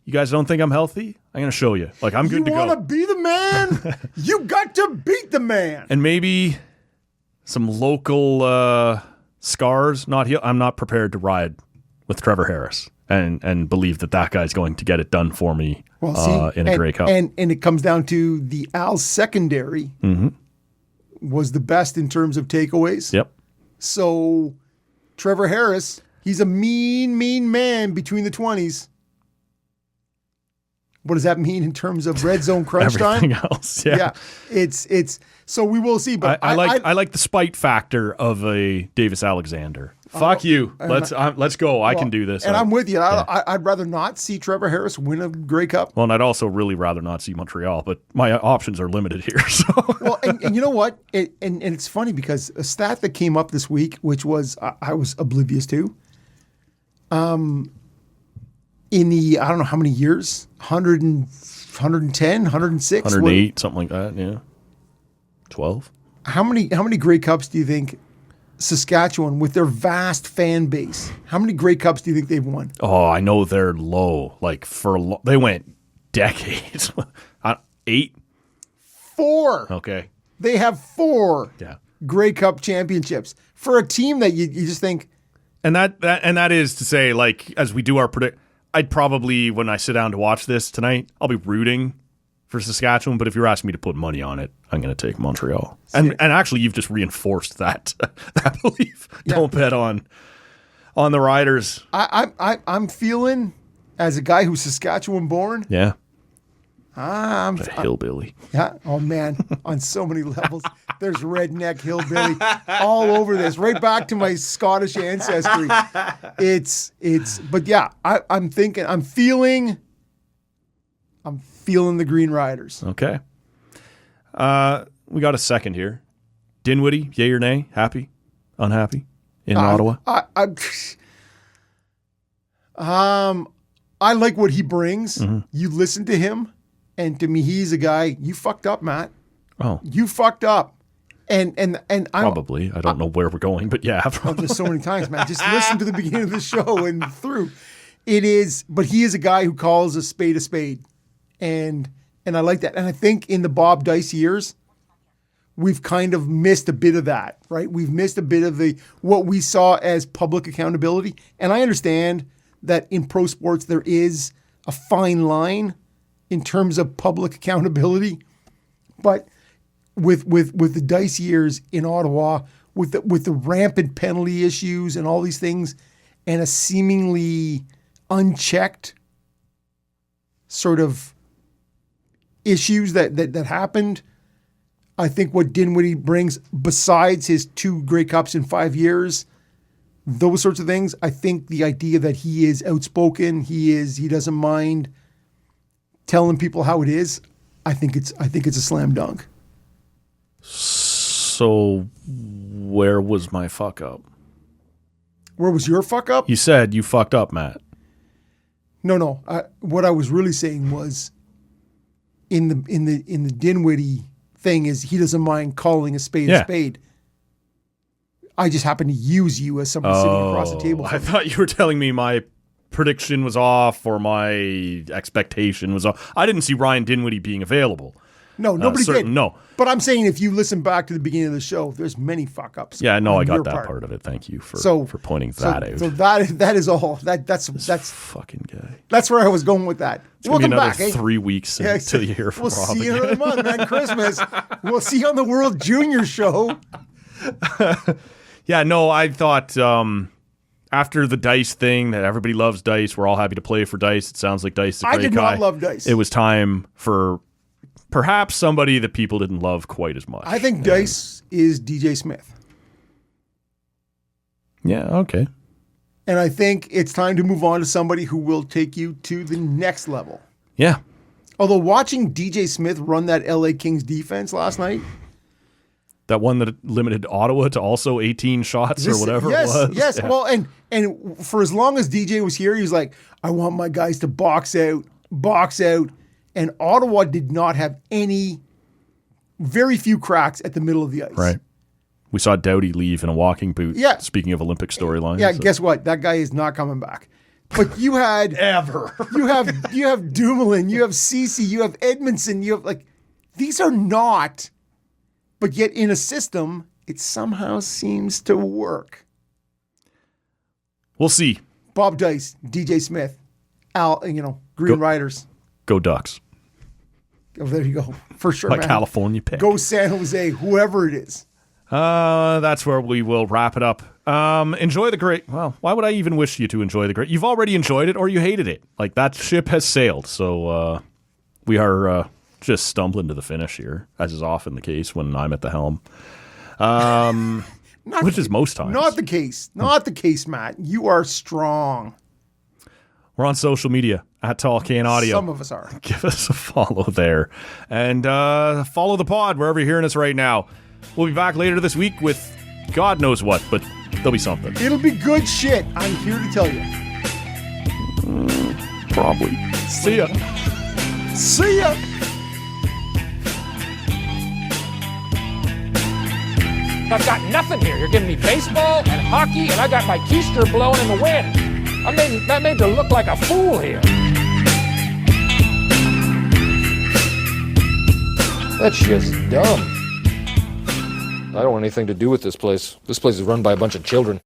you guys don't think I'm healthy? I'm going to show you. Like, I'm good to go. You want to be the man? You got to beat the man. And maybe some local scars. I'm not prepared to ride with Trevor Harris and believe that guy's going to get it done for me in a Grey Cup. And it comes down to the Als secondary was the best in terms of takeaways. Yep. So Trevor Harris He's a mean, mean man between the 20s. What does that mean in terms of red zone crunch time? Everything else, yeah. It's so we will see. But I like the spite factor of a Davis Alexander. Fuck you. Let's go. I can do this. And I'm with you. I'd rather not see Trevor Harris win a Grey Cup. Well, and I'd also really rather not see Montreal, but my options are limited here. So. Well, and you know what? And it's funny because a stat that came up this week, which was I was oblivious to. In the, I don't know how many years, 100 and, 110, 106? 108, something like that, yeah. 12? How many Grey Cups do you think Saskatchewan, with their vast fan base, how many Grey Cups do you think they've won? Oh, I know they're low. Like, they went decades. 8? 4. Okay. They have 4 Grey Cup championships. For a team that you just think... And that is to say, like, as we do our I'd probably, when I sit down to watch this tonight, I'll be rooting for Saskatchewan. But if you're asking me to put money on it, I'm going to take Montreal. And actually, you've just reinforced that belief. Yeah. Don't bet on the Riders. I'm feeling, as a guy who's Saskatchewan born. Yeah. I'm a hillbilly. Yeah. Oh man, on so many levels. There's redneck hillbilly all over this. Right back to my Scottish ancestry. But yeah, I'm feeling the Green Riders. Okay. We got a second here. Dinwiddie, yay or nay? Happy? Unhappy? In Ottawa? I like what he brings. Mm-hmm. You listen to him. And to me, he's a guy, you fucked up, Matt. Oh. You fucked up. And I'm probably. I don't know where we're going, but yeah. There's so many times, man. Just listen to the beginning of the show and through. It is, but he is a guy who calls a spade a spade. And I like that. And I think in the Bob Dice years, we've kind of missed a bit of that, right? We've missed a bit of what we saw as public accountability. And I understand that in pro sports there is a fine line in terms of public accountability, but with the Dice years in Ottawa, with the rampant penalty issues and all these things, and a seemingly unchecked sort of issues that happened, I think what Dinwiddie brings, besides his 2 Grey Cups in 5 years, those sorts of things, I think the idea that he is outspoken, he doesn't mind telling people how it is, I think it's a slam dunk. So where was my fuck up? Where was your fuck up? You said you fucked up, Matt. No. What I was really saying was in the Dinwiddie thing is he doesn't mind calling a spade a spade. I just happen to use you as someone sitting across the table. I thought you were telling me my prediction was off or my expectation was off. I didn't see Ryan Dinwiddie being available. No, nobody did. No. But I'm saying if you listen back to the beginning of the show, there's many fuck ups. Yeah, no, I got that part of it. Thank you for pointing that out. So that is all. That's fucking guy. That's where I was going with that. It's gonna be another 3 weeks until you hear from Rob. We'll see you another month, man. Christmas. We'll see you on the World Junior show. Yeah, no, I thought after the Dice thing that everybody loves Dice, we're all happy to play for Dice. It sounds like Dice is a great guy. I did not love Dice. It was time for perhaps somebody that people didn't love quite as much. I think Dice is DJ Smith. Yeah, okay. And I think it's time to move on to somebody who will take you to the next level. Yeah. Although watching DJ Smith run that LA Kings defense last night. That one that limited Ottawa to also 18 shots or whatever it was. Yes, yeah. Well, and for as long as DJ was here, he was like, I want my guys to box out. And Ottawa did not have very few cracks at the middle of the ice. Right. We saw Doughty leave in a walking boot. Yeah. Speaking of Olympic storylines. Yeah, guess what? That guy is not coming back. But you had ever. you have Dumoulin, you have Ceci, you have Edmondson, you have these are not, but yet in a system, it somehow seems to work. We'll see. Bob Dice, DJ Smith, Green Riders. Go Ducks. Oh, there you go. For sure, My man. California pick. Go San Jose, whoever it is. That's where we will wrap it up Enjoy the great. Well, why would I even wish you to enjoy the great? You've already enjoyed it or you hated it. Like, that ship has sailed. So we are just stumbling to the finish here, as is often the case when I'm at the helm. Which is most times. Not the case. Not the case, Matt. You are strong. We're on social media at Tall Can Audio. Some of us are. Give us a follow there. And follow the pod wherever you're hearing us right now. We'll be back later this week with God knows what, but there'll be something. It'll be good shit. I'm here to tell you. Probably. See ya. See ya. I've got nothing here. You're giving me baseball and hockey, and I got my keister blowing in the wind. That made to look like a fool here. That's just dumb. I don't want anything to do with this place. This place is run by a bunch of children.